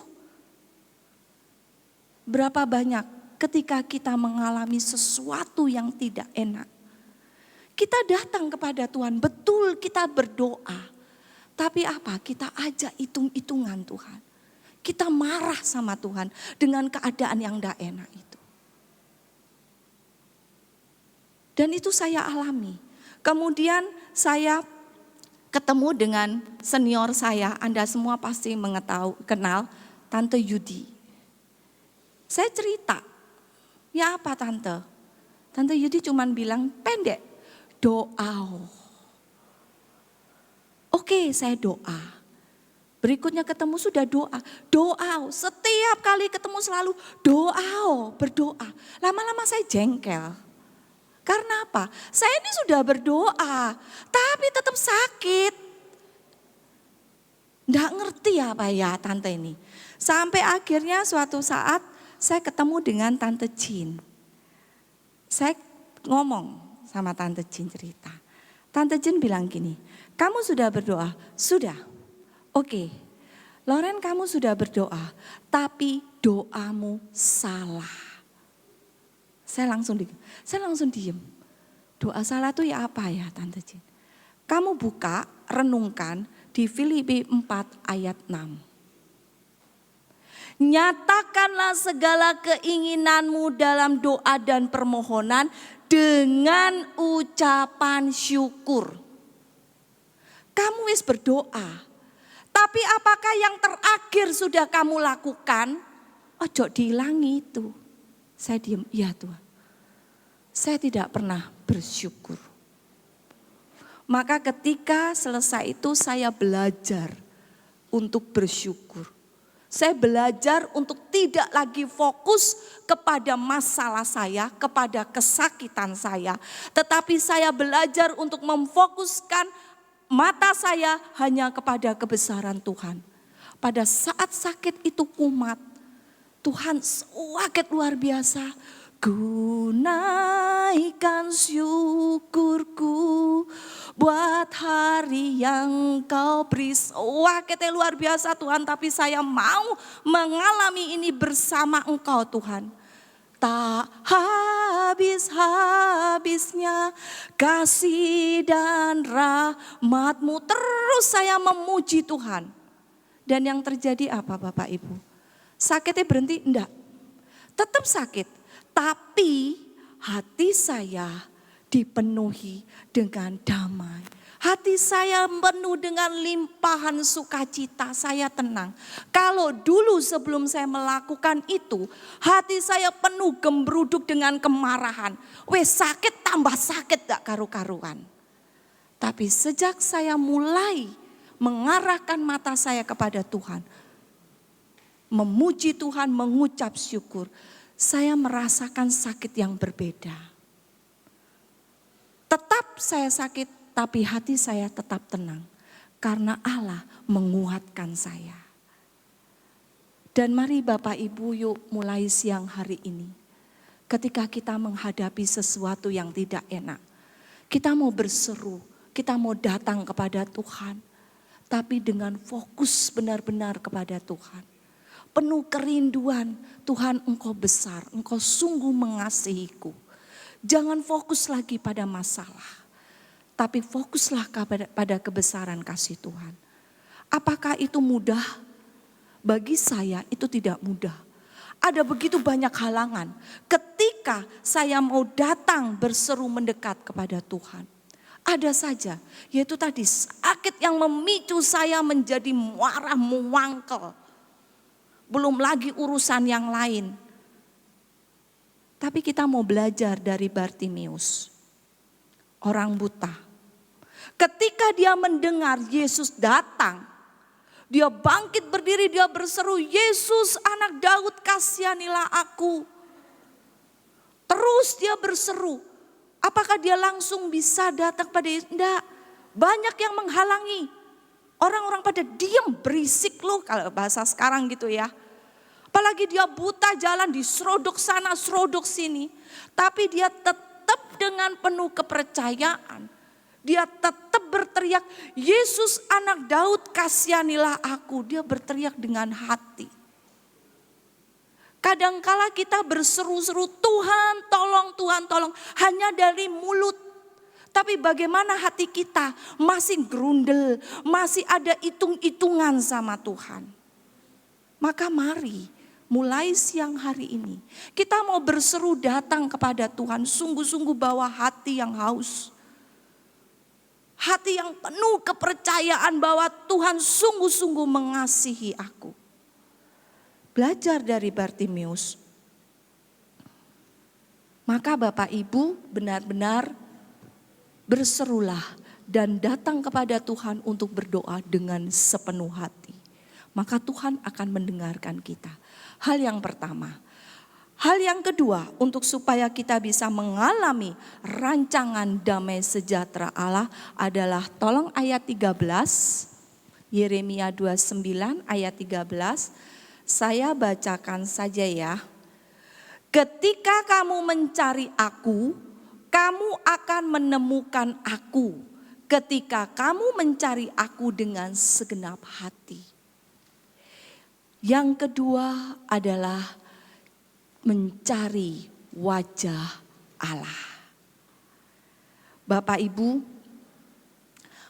Berapa banyak ketika kita mengalami sesuatu yang tidak enak. Kita datang kepada Tuhan, betul kita berdoa. Tapi apa? Kita ajak hitung-hitungan Tuhan. Kita marah sama Tuhan dengan keadaan yang tidak enak itu. Dan itu saya alami. Kemudian saya ketemu dengan senior saya. Anda semua pasti kenal Tante Yudi. Saya cerita, ya apa Tante? Tante Yudi cuman bilang pendek, doa. Oke, saya doa. Berikutnya ketemu sudah doa. Setiap kali ketemu selalu berdoa. Lama-lama saya jengkel. Karena apa? Saya ini sudah berdoa, tapi tetap sakit. Nggak ngerti apa ya Tante ini. Sampai akhirnya suatu saat saya ketemu dengan Tante Jin. Saya ngomong sama Tante Jin cerita. Tante Jin bilang gini, kamu sudah berdoa? Sudah. Oke, Loren kamu sudah berdoa, tapi doamu salah. Saya langsung diem. Doa salah itu ya apa ya Tante Jin? Kamu buka, renungkan di Filipi 4 ayat 6. Nyatakanlah segala keinginanmu dalam doa dan permohonan dengan ucapan syukur. Kamu wis berdoa. Tapi apakah yang terakhir sudah kamu lakukan? Ojo dihilangi itu. Saya diam, iya Tuhan. Saya tidak pernah bersyukur. Maka ketika selesai itu saya belajar untuk bersyukur. Saya belajar untuk tidak lagi fokus kepada masalah saya, kepada kesakitan saya. Tetapi saya belajar untuk memfokuskan mata saya hanya kepada kebesaran Tuhan. Pada saat sakit itu kumat, Tuhan sakit luar biasa. Ku naikkan syukurku buat hari yang kau beri. Sakitnya luar biasa Tuhan, tapi saya mau mengalami ini bersama Engkau Tuhan. Tak habis-habisnya kasih dan rahmat-Mu. Terus saya memuji Tuhan. Dan yang terjadi apa Bapak Ibu? Sakitnya berhenti? Enggak. Tetap sakit. Tapi hati saya dipenuhi dengan damai. Hati saya penuh dengan limpahan sukacita, saya tenang. Kalau dulu sebelum saya melakukan itu, hati saya penuh gembruduk dengan kemarahan. Wes sakit tambah sakit gak karu-karuan. Tapi sejak saya mulai mengarahkan mata saya kepada Tuhan, memuji Tuhan, mengucap syukur, saya merasakan sakit yang berbeda. Tetap saya sakit, tapi hati saya tetap tenang karena Allah menguatkan saya. Dan mari Bapak Ibu yuk mulai siang hari ini. Ketika kita menghadapi sesuatu yang tidak enak. Kita mau berseru, kita mau datang kepada Tuhan. Tapi dengan fokus benar-benar kepada Tuhan. Penuh kerinduan, Tuhan Engkau besar, Engkau sungguh mengasihiku. Jangan fokus lagi pada masalah. Tapi fokuslah pada kebesaran kasih Tuhan. Apakah itu mudah? Bagi saya itu tidak mudah. Ada begitu banyak halangan. Ketika saya mau datang berseru mendekat kepada Tuhan. Ada saja, yaitu tadi sakit yang memicu saya menjadi marah muangkel. Belum lagi urusan yang lain. Tapi kita mau belajar dari Bartimeus, orang buta. Ketika dia mendengar Yesus datang, dia bangkit berdiri, dia berseru, "Yesus anak Daud, kasihanilah aku." Terus dia berseru. Apakah dia langsung bisa datang pada Yesus? Enggak. Banyak yang menghalangi. Orang-orang pada diam, berisik loh kalau bahasa sekarang gitu ya. Apalagi dia buta, jalan diserodok sana, serodok sini. Tapi dia tetap dengan penuh kepercayaan. Dia tetap berteriak, "Yesus anak Daud, kasihanilah aku." Dia berteriak dengan hati. Kadangkala kita berseru-seru, "Tuhan tolong, Tuhan tolong." Hanya dari mulut. Tapi bagaimana hati kita masih gerundel, masih ada hitung-hitungan sama Tuhan. Maka mari mulai siang hari ini kita mau berseru datang kepada Tuhan, sungguh-sungguh bawa hati yang haus. Hati yang penuh kepercayaan bahwa Tuhan sungguh-sungguh mengasihi aku. Belajar dari Bartimeus. Maka Bapak Ibu benar-benar berserulah dan datang kepada Tuhan untuk berdoa dengan sepenuh hati. Maka Tuhan akan mendengarkan kita. Hal yang pertama. Hal yang kedua, untuk supaya kita bisa mengalami rancangan damai sejahtera Allah adalah, tolong ayat 13, Yeremia 29 ayat 13, saya bacakan saja ya. "Ketika kamu mencari aku, kamu akan menemukan aku. Ketika kamu mencari aku dengan segenap hati." Yang kedua adalah mencari wajah Allah. Bapak Ibu,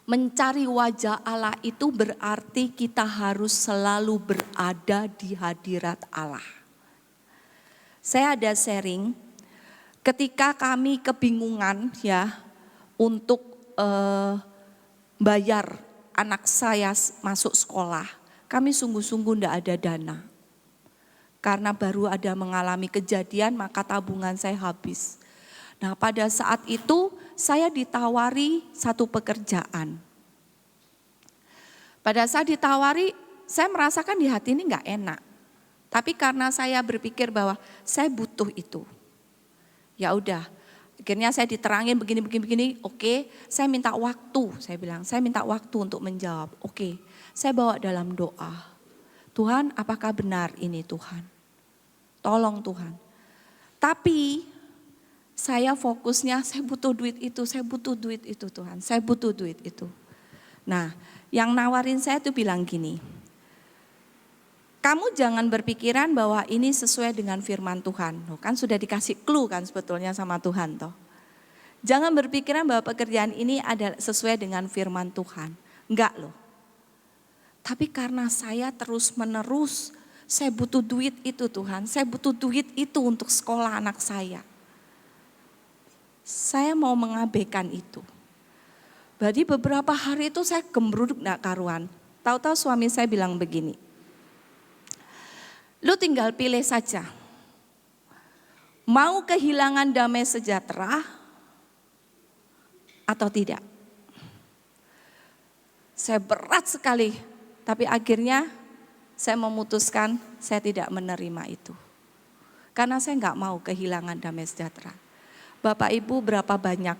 mencari wajah Allah itu berarti kita harus selalu berada di hadirat Allah. Saya ada sharing, ketika kami kebingungan ya untuk bayar anak saya masuk sekolah, kami sungguh-sungguh tidak ada dana. Karena baru ada mengalami kejadian, maka tabungan saya habis. Nah, pada saat itu saya ditawari satu pekerjaan. Pada saat ditawari, saya merasakan di hati ini enggak enak. Tapi karena saya berpikir bahwa saya butuh itu. Ya udah, akhirnya saya diterangin begini, oke, saya minta waktu, saya bilang, saya minta waktu untuk menjawab. Oke, saya bawa dalam doa. Tuhan, apakah benar ini Tuhan? Tolong Tuhan. Tapi saya fokusnya, saya butuh duit itu Tuhan, saya butuh duit itu. Nah, yang nawarin saya tuh bilang gini, kamu jangan berpikiran bahwa ini sesuai dengan firman Tuhan. Kan sudah dikasih clue kan sebetulnya sama Tuhan toh. Jangan berpikiran bahwa pekerjaan ini ada sesuai dengan firman Tuhan. Enggak loh. Tapi karena saya terus menerus, saya butuh duit itu Tuhan. Saya butuh duit itu untuk sekolah anak saya. Saya mau mengabaikan itu. Jadi beberapa hari itu saya gembruduk gak karuan. Tahu-tahu suami saya bilang begini, lu tinggal pilih saja. Mau kehilangan damai sejahtera atau tidak. Saya berat sekali, tapi akhirnya saya memutuskan saya tidak menerima itu. Karena saya gak mau kehilangan damai sejahtera. Bapak Ibu, berapa banyak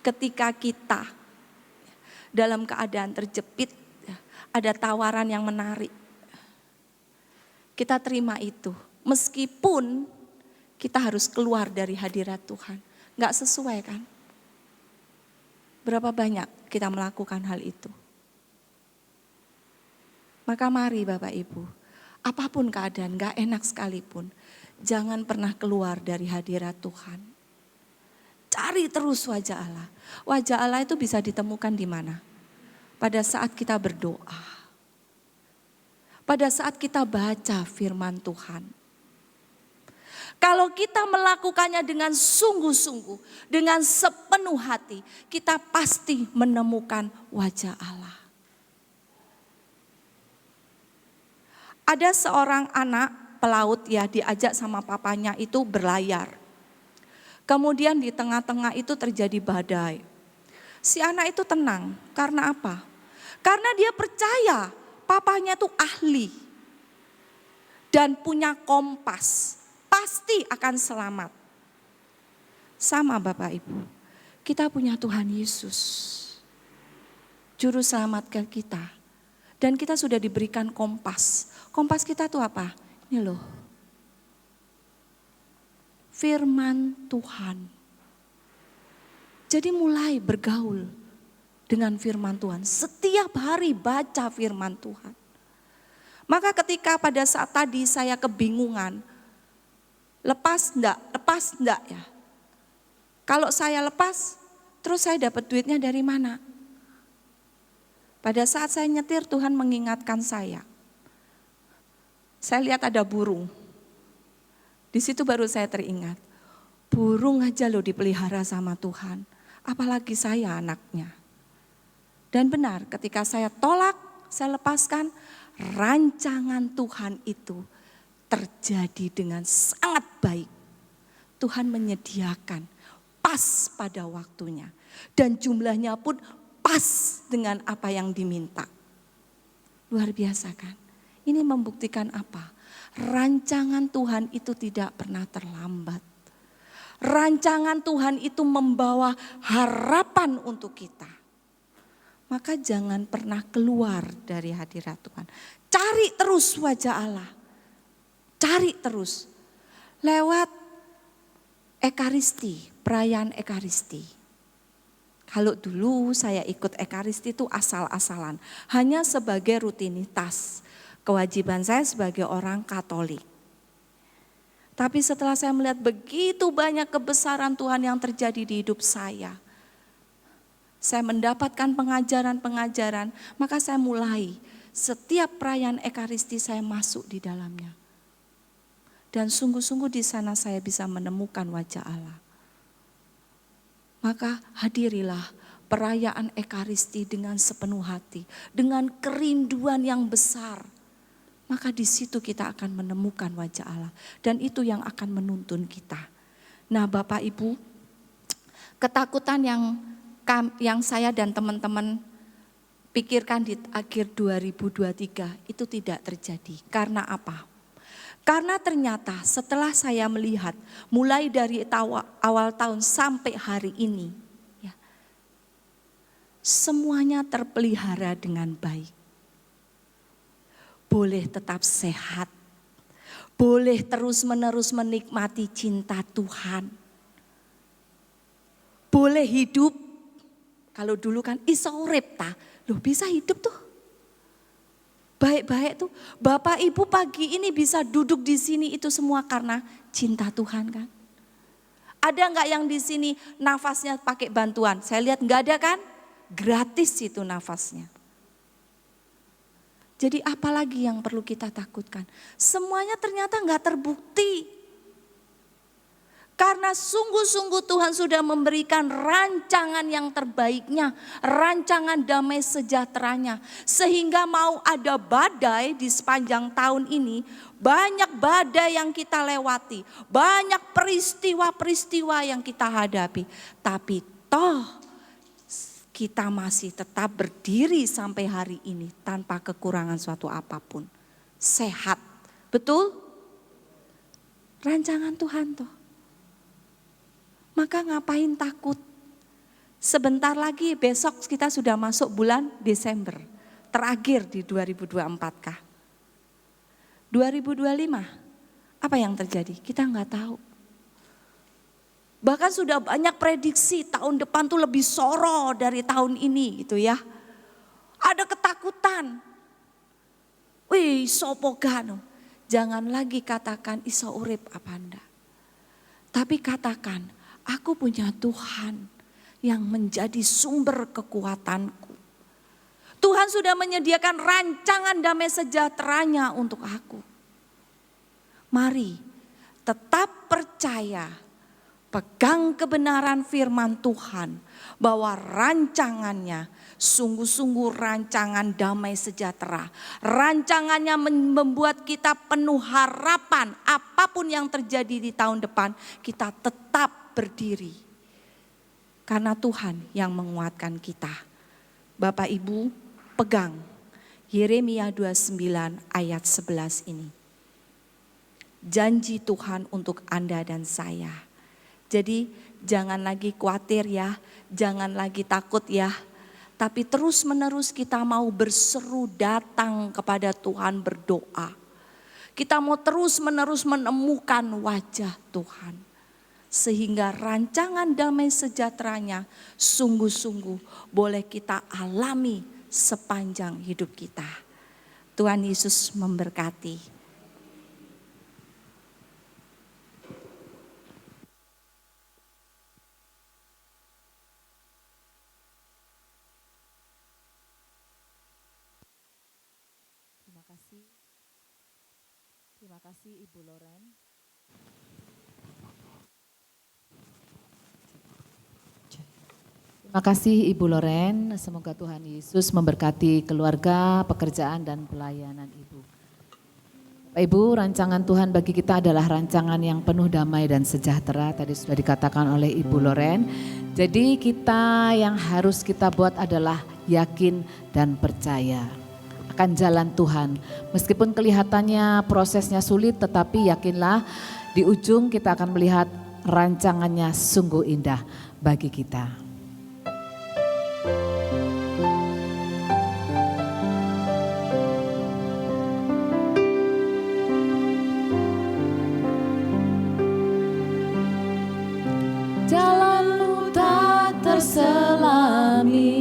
ketika kita dalam keadaan terjepit, ada tawaran yang menarik. Kita terima itu, meskipun kita harus keluar dari hadirat Tuhan. Gak sesuai kan? Berapa banyak kita melakukan hal itu? Maka mari Bapak Ibu, apapun keadaan, gak enak sekalipun, jangan pernah keluar dari hadirat Tuhan. Cari terus wajah Allah. Wajah Allah itu bisa ditemukan di mana? Pada saat kita berdoa. Pada saat kita baca firman Tuhan. Kalau kita melakukannya dengan sungguh-sungguh, dengan sepenuh hati, kita pasti menemukan wajah Allah. Ada seorang anak pelaut ya, diajak sama papanya itu berlayar. Kemudian di tengah-tengah itu terjadi badai. Si anak itu tenang, karena apa? Karena dia percaya papanya itu ahli dan punya kompas, pasti akan selamat. Sama Bapak Ibu, kita punya Tuhan Yesus, juru selamat kita. Dan kita sudah diberikan kompas. Kompas kita tuh apa? Ini loh, firman Tuhan. Jadi mulai bergaul dengan firman Tuhan. Setiap hari baca firman Tuhan. Maka ketika pada saat tadi saya kebingungan, lepas enggak ya? Kalau saya lepas, terus saya dapat duitnya dari mana? Pada saat saya nyetir, Tuhan mengingatkan saya. Saya lihat ada burung. Di situ baru saya teringat. Burung aja loh dipelihara sama Tuhan. Apalagi saya anaknya. Dan benar ketika saya tolak, saya lepaskan, rancangan Tuhan itu terjadi dengan sangat baik. Tuhan menyediakan pas pada waktunya. Dan jumlahnya pun pas dengan apa yang diminta. Luar biasa kan? Ini membuktikan apa? Rancangan Tuhan itu tidak pernah terlambat. Rancangan Tuhan itu membawa harapan untuk kita. Maka jangan pernah keluar dari hadirat Tuhan. Cari terus wajah Allah. Cari terus. Lewat Ekaristi, perayaan Ekaristi. Kalau dulu saya ikut Ekaristi itu asal-asalan. Hanya sebagai rutinitas. Kewajiban saya sebagai orang Katolik. Tapi setelah saya melihat begitu banyak kebesaran Tuhan yang terjadi di hidup saya mendapatkan pengajaran-pengajaran, maka saya mulai setiap perayaan Ekaristi saya masuk di dalamnya. Dan sungguh-sungguh di sana saya bisa menemukan wajah Allah. Maka hadirilah perayaan Ekaristi dengan sepenuh hati, dengan kerinduan yang besar. Maka di situ kita akan menemukan wajah Allah. Dan itu yang akan menuntun kita. Nah Bapak Ibu, ketakutan yang saya dan teman-teman pikirkan di akhir 2023 itu tidak terjadi. Karena apa? Karena ternyata setelah saya melihat mulai dari awal tahun sampai hari ini, ya, semuanya terpelihara dengan baik. Boleh tetap sehat, boleh terus-menerus menikmati cinta Tuhan, boleh hidup. Kalau dulu kan iso urip ta, loh bisa hidup tuh. Baik-baik tuh. Bapak Ibu pagi ini bisa duduk di sini itu semua karena cinta Tuhan kan. Ada enggak yang di sini nafasnya pakai bantuan? Saya lihat enggak ada kan? Gratis itu nafasnya. Jadi apalagi yang perlu kita takutkan? Semuanya ternyata enggak terbukti. Karena sungguh-sungguh Tuhan sudah memberikan rancangan yang terbaiknya, rancangan damai sejahteranya. Sehingga mau ada badai di sepanjang tahun ini, banyak badai yang kita lewati, banyak peristiwa-peristiwa yang kita hadapi. Tapi toh kita masih tetap berdiri sampai hari ini tanpa kekurangan suatu apapun. Sehat, betul? Rancangan Tuhan toh. Maka ngapain takut? Sebentar lagi besok kita sudah masuk bulan Desember. Terakhir di 2024 kah? 2025? Apa yang terjadi? Kita nggak tahu. Bahkan sudah banyak prediksi tahun depan tuh lebih soro dari tahun ini gitu ya. Ada ketakutan. Wih sopo gano. Jangan lagi katakan iso urip apa anda. Tapi katakan, aku punya Tuhan yang menjadi sumber kekuatanku. Tuhan sudah menyediakan rancangan damai sejahteranya untuk aku. Mari tetap percaya, pegang kebenaran firman Tuhan bahwa rancangannya sungguh-sungguh rancangan damai sejahtera. Rancangannya membuat kita penuh harapan apapun yang terjadi di tahun depan, kita tetap berdiri. Karena Tuhan yang menguatkan kita. Bapak Ibu pegang Yeremia 29 ayat 11 ini. Janji Tuhan untuk Anda dan saya. Jadi jangan lagi khawatir ya, jangan lagi takut ya. Tapi terus menerus kita mau berseru datang kepada Tuhan berdoa. Kita mau terus menerus menemukan wajah Tuhan. Sehingga rancangan damai sejahteranya sungguh-sungguh boleh kita alami sepanjang hidup kita. Tuhan Yesus memberkati. Terima kasih Ibu Loren. Terima kasih Ibu Loren, semoga Tuhan Yesus memberkati keluarga, pekerjaan dan pelayanan Ibu. Bapak Ibu, rancangan Tuhan bagi kita adalah rancangan yang penuh damai dan sejahtera, tadi sudah dikatakan oleh Ibu Loren. Jadi kita yang harus kita buat adalah yakin dan percaya akan jalan Tuhan. Meskipun kelihatannya prosesnya sulit, tetapi yakinlah di ujung kita akan melihat rancangannya sungguh indah bagi kita. Jalanmu tak terselami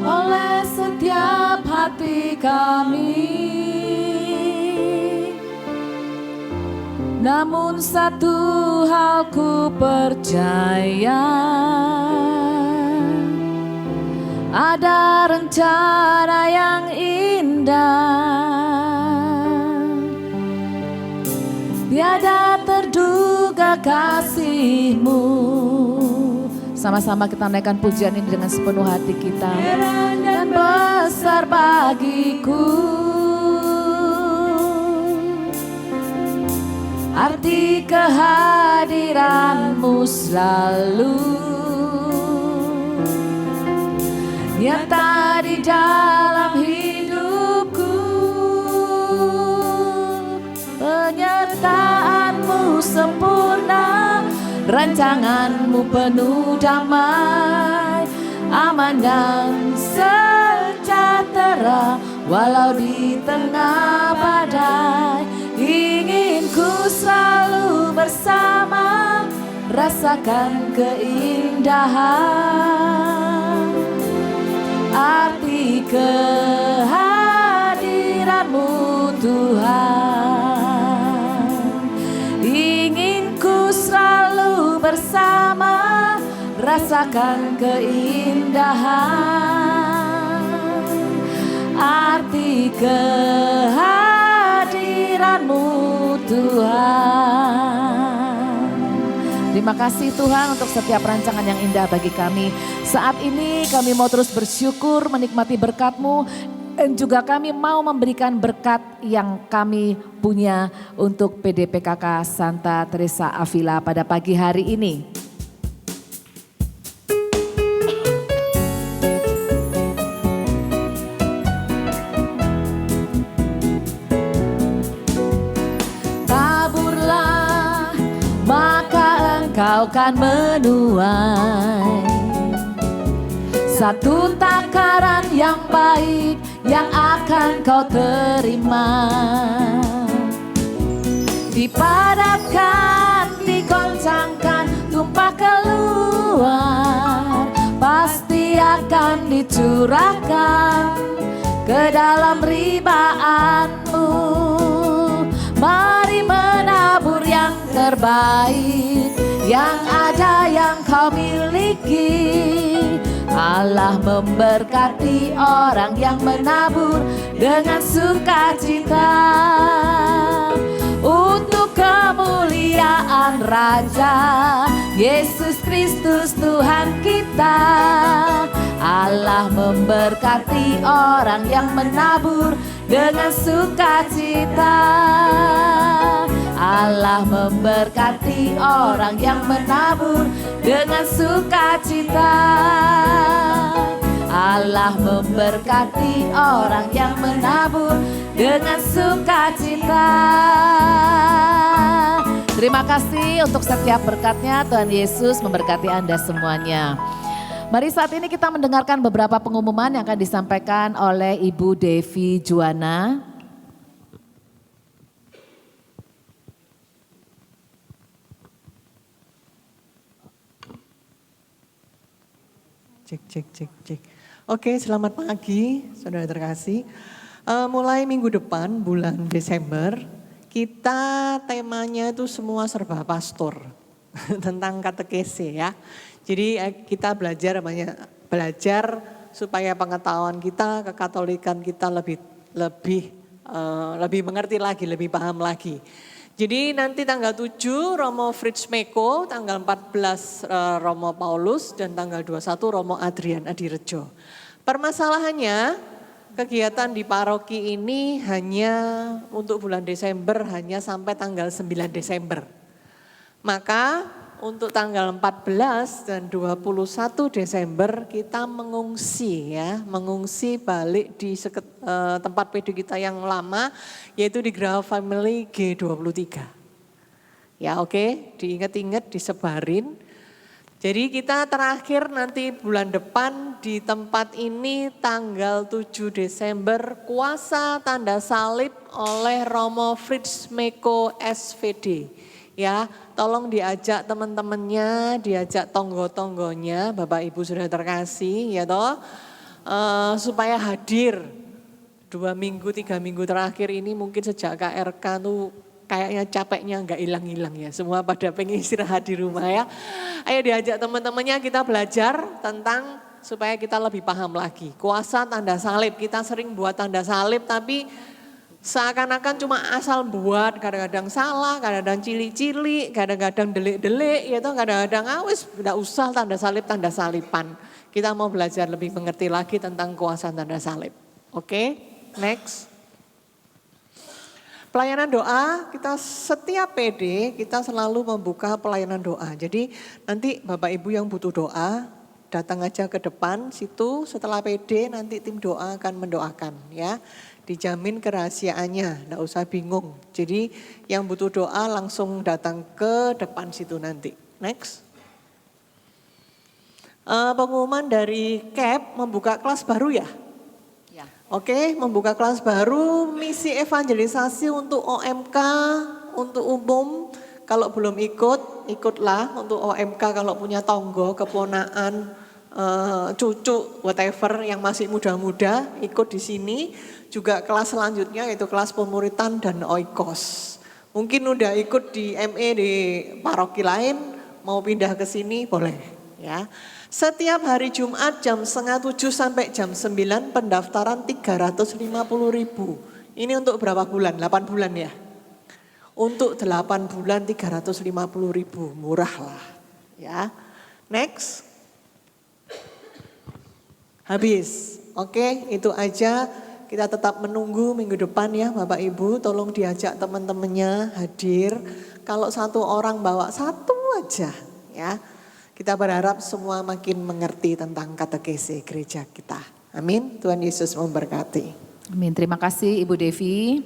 oleh setiap hati kami. Namun satu hal ku percaya, ada rencana yang indah. Tiada terduga kasih-Mu. Sama-sama kita naikkan pujian ini dengan sepenuh hati kita. Heran dan besar bagiku arti kehadiran-Mu selalu nyata di dalam hidupku. Penyertaan-Mu sempurna, rancangan-Mu penuh damai, aman dan sejahtera walau di tengah badai. Ingin ku selalu bersama, rasakan keindahan arti kehadiran-Mu Tuhan. Ingin ku selalu bersama, rasakan keindahan arti kehadiran-Mu Tuhan. Terima kasih Tuhan untuk setiap rancangan yang indah bagi kami. Saat ini kami mau terus bersyukur menikmati berkat-Mu. Dan juga kami mau memberikan berkat yang kami punya untuk PDPKK Santa Teresa Avila pada pagi hari ini. Taburlah, maka engkau kan menuai satu takaran yang baik yang akan kau terima. Dipadatkan, digoncangkan, tumpah keluar, pasti akan dicurahkan ke dalam ribaan-Mu. Mari menabur yang terbaik, yang ada yang kau miliki. Allah memberkati orang yang menabur dengan sukacita untuk kemuliaan Raja Yesus Kristus Tuhan kita. Allah memberkati orang yang menabur dengan sukacita. Allah memberkati orang yang menabur dengan sukacita. Allah memberkati orang yang menabur dengan sukacita. Terima kasih untuk setiap berkatnya. Tuhan Yesus memberkati Anda semuanya. Mari saat ini kita mendengarkan beberapa pengumuman yang akan disampaikan oleh Ibu Devi Juwana. Cek. Oke, selamat pagi saudara terkasih. Mulai minggu depan bulan Desember, kita temanya itu semua serba pastor tentang katekese ya. Jadi kita belajar supaya pengetahuan kita, kekatolikan kita lebih mengerti lagi, lebih paham lagi. Jadi nanti tanggal 7 Romo Fritz Meko, tanggal 14 Romo Paulus, dan tanggal 21 Romo Adrian Adirejo. Permasalahannya kegiatan di paroki ini hanya untuk bulan Desember, hanya sampai tanggal 9 Desember. Maka untuk tanggal 14 dan 21 Desember kita mengungsi balik di tempat PD kita yang lama, yaitu di Graha Family G23. Ya oke, diingat-ingat, disebarin. Jadi kita terakhir nanti bulan depan di tempat ini tanggal 7 Desember kuasa tanda salib oleh Romo Fritz Meko SVD. Ya, tolong diajak teman-temannya, diajak tonggo-tonggonya, Bapak Ibu sudah terkasih ya toh, supaya hadir 2 minggu, 3 minggu terakhir ini mungkin sejak KRK tuh kayaknya capeknya nggak hilang-hilang ya. Semua pada pengen istirahat di rumah ya. Ayo diajak teman-temannya, kita belajar tentang supaya kita lebih paham lagi. Kuasa tanda salib, kita sering buat tanda salib tapi seakan-akan cuma asal buat, kadang-kadang salah, kadang-kadang cili-cili, kadang-kadang delik-delik, ya toh, kadang-kadang awis, tidak usah tanda saliban. Kita mau belajar lebih mengerti lagi tentang kuasa tanda salib. Oke, next. Pelayanan doa, kita setiap PD, kita selalu membuka pelayanan doa. Jadi nanti Bapak Ibu yang butuh doa, datang aja ke depan situ, setelah PD nanti tim doa akan mendoakan ya. Dijamin kerahasiaannya, enggak usah bingung. Jadi yang butuh doa langsung datang ke depan situ nanti. Next. Pengumuman dari CAP membuka kelas baru ya? Ya. Oke, membuka kelas baru, misi evangelisasi untuk OMK, untuk umum. Kalau belum ikut, ikutlah untuk OMK kalau punya tonggo, keponaan, cucu, whatever yang masih muda-muda, ikut di sini. Juga kelas selanjutnya yaitu kelas pemuritan dan oikos. Mungkin udah ikut di ME di paroki lain, mau pindah ke sini boleh ya. Setiap hari Jumat jam 6:30 sampai jam 9 pendaftaran 350.000. Ini untuk berapa bulan? 8 bulan ya? Untuk 8 bulan 350.000, murah lah ya. Next. Habis. Oke, itu aja. Kita tetap menunggu minggu depan ya Bapak Ibu, tolong diajak teman-temannya hadir. Kalau satu orang bawa satu aja ya. Kita berharap semua makin mengerti tentang katekese gereja kita. Amin, Tuhan Yesus memberkati. Amin, terima kasih Ibu Devi.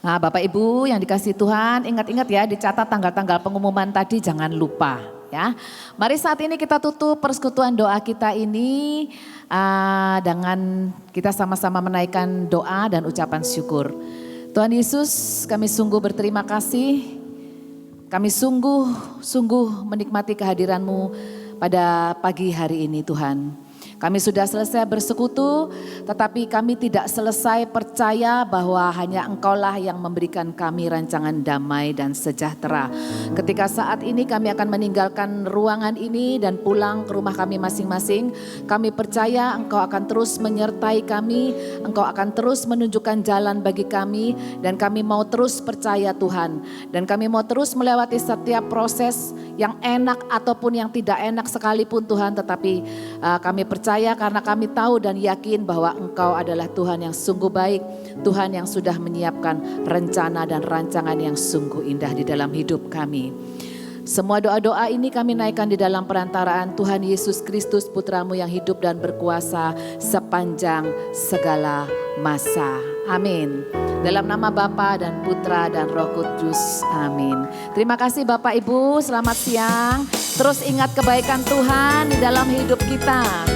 Nah, Bapak Ibu yang dikasih Tuhan, ingat-ingat ya, dicatat tanggal-tanggal pengumuman tadi, jangan lupa ya. Mari saat ini kita tutup persekutuan doa kita ini dengan kita sama-sama menaikkan doa dan ucapan syukur. Tuhan Yesus, kami sungguh berterima kasih. Kami sungguh menikmati kehadiran-Mu pada pagi hari ini Tuhan. Kami sudah selesai bersekutu, tetapi kami tidak selesai percaya bahwa hanya Engkaulah yang memberikan kami rancangan damai dan sejahtera. Ketika saat ini kami akan meninggalkan ruangan ini dan pulang ke rumah kami masing-masing, kami percaya Engkau akan terus menyertai kami, Engkau akan terus menunjukkan jalan bagi kami, dan kami mau terus percaya Tuhan. Dan kami mau terus melewati setiap proses yang enak ataupun yang tidak enak sekalipun Tuhan, tetapi kami percaya percaya karena kami tahu dan yakin bahwa Engkau adalah Tuhan yang sungguh baik. Tuhan yang sudah menyiapkan rencana dan rancangan yang sungguh indah di dalam hidup kami. Semua doa-doa ini kami naikkan di dalam perantaraan Tuhan Yesus Kristus, Putramu yang hidup dan berkuasa sepanjang segala masa. Amin. Dalam nama Bapa dan Putra dan Roh Kudus. Amin. Terima kasih Bapak Ibu, selamat siang. Terus ingat kebaikan Tuhan di dalam hidup kita.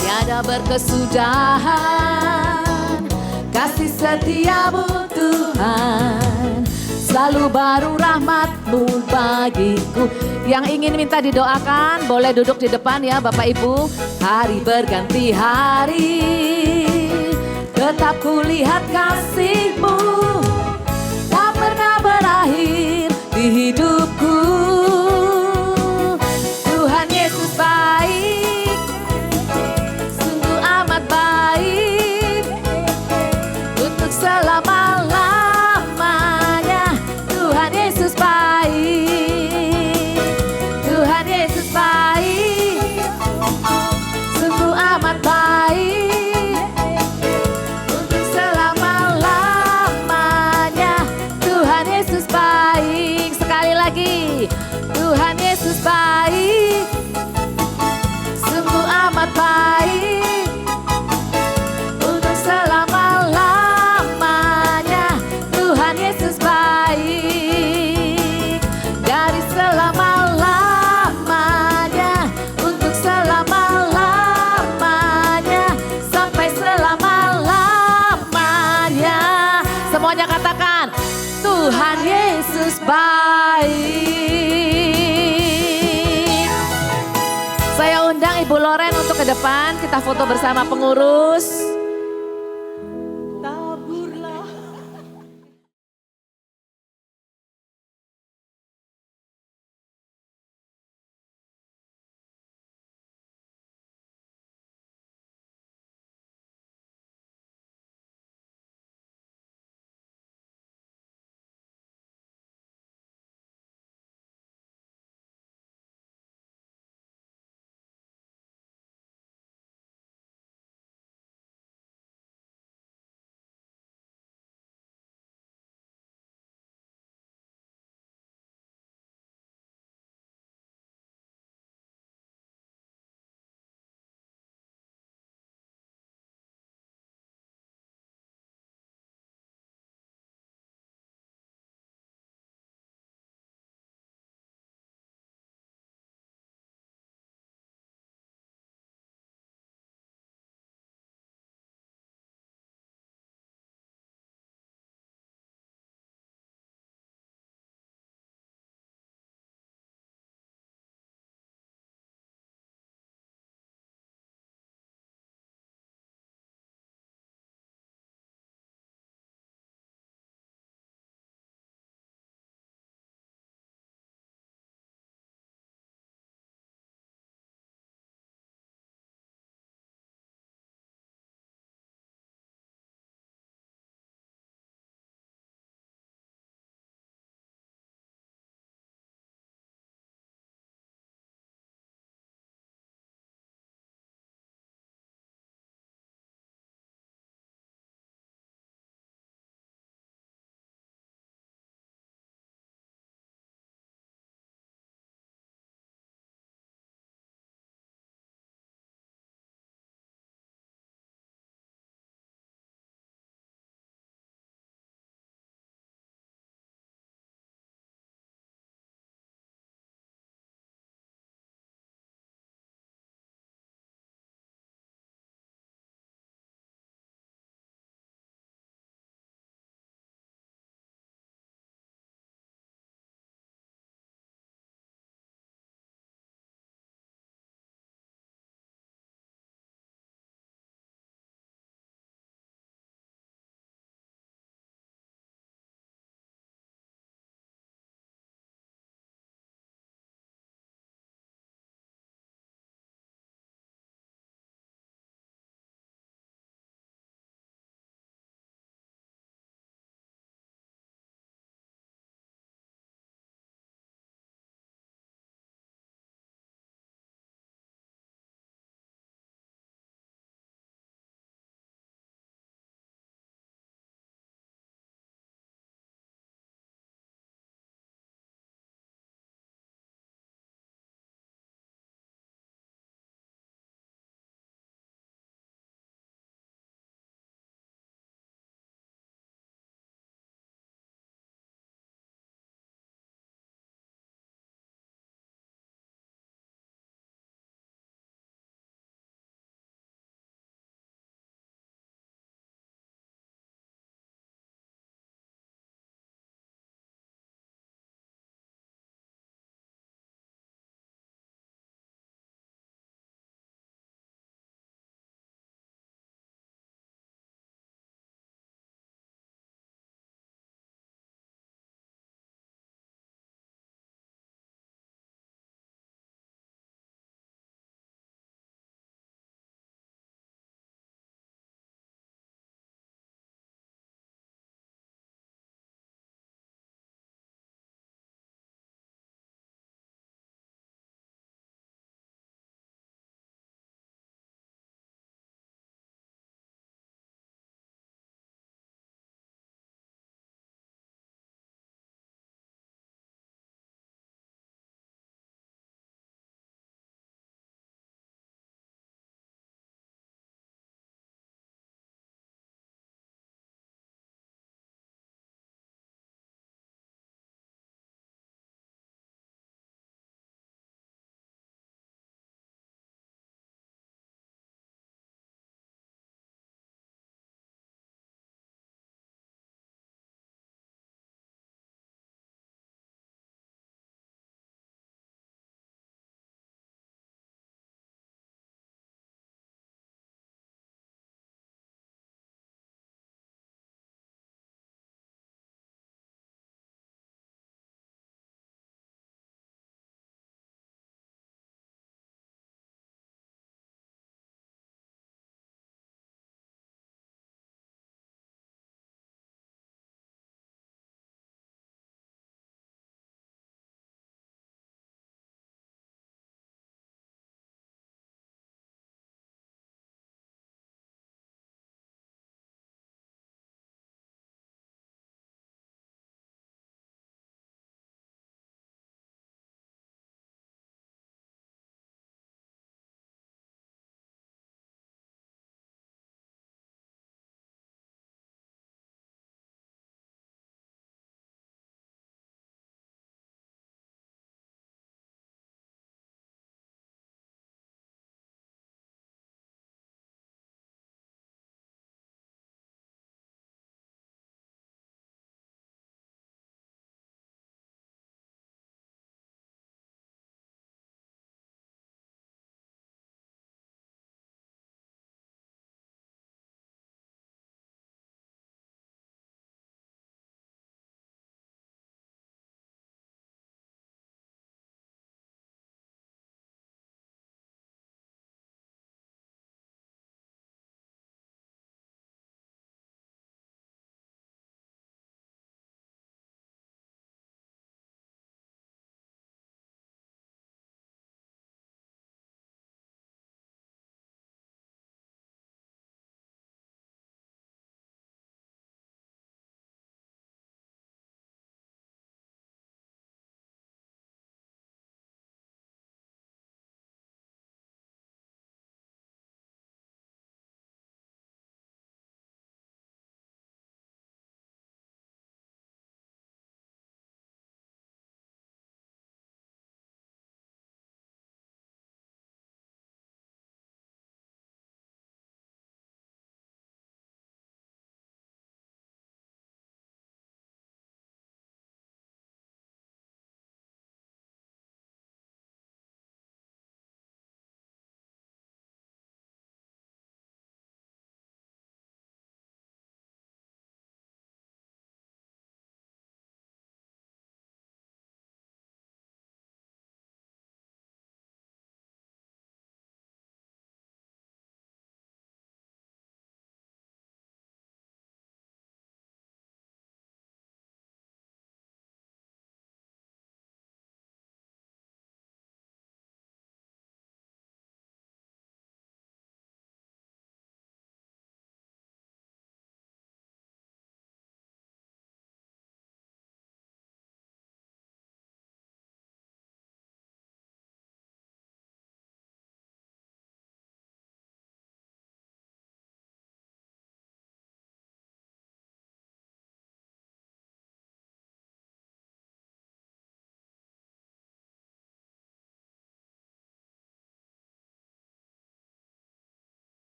Tiada berkesudahan kasih setiamu Tuhan, selalu baru rahmat-Mu bagiku. Yang ingin minta didoakan boleh duduk di depan ya Bapak Ibu. Hari berganti hari, tetap kulihat kasih-Mu, tak pernah berakhir di hidupku. Tuhan Yesus baik, sungguh amat baik, untuk selama-lamanya. Tuhan Yesus baik, Tuhan Yesus baik, sungguh amat baik, untuk selama-lamanya. Tuhan Yesus baik. Sekali lagi, Tuhan Yesus baik, sungguh amat baik, untuk selama-lamanya. Tuhan Yesus baik, dari selama-lamanya, untuk selama-lamanya, sampai selama-lamanya. Semuanya katakan, Tuhan Yesus baik. Saya undang Ibu Loren untuk ke depan, kita foto bersama pengurus.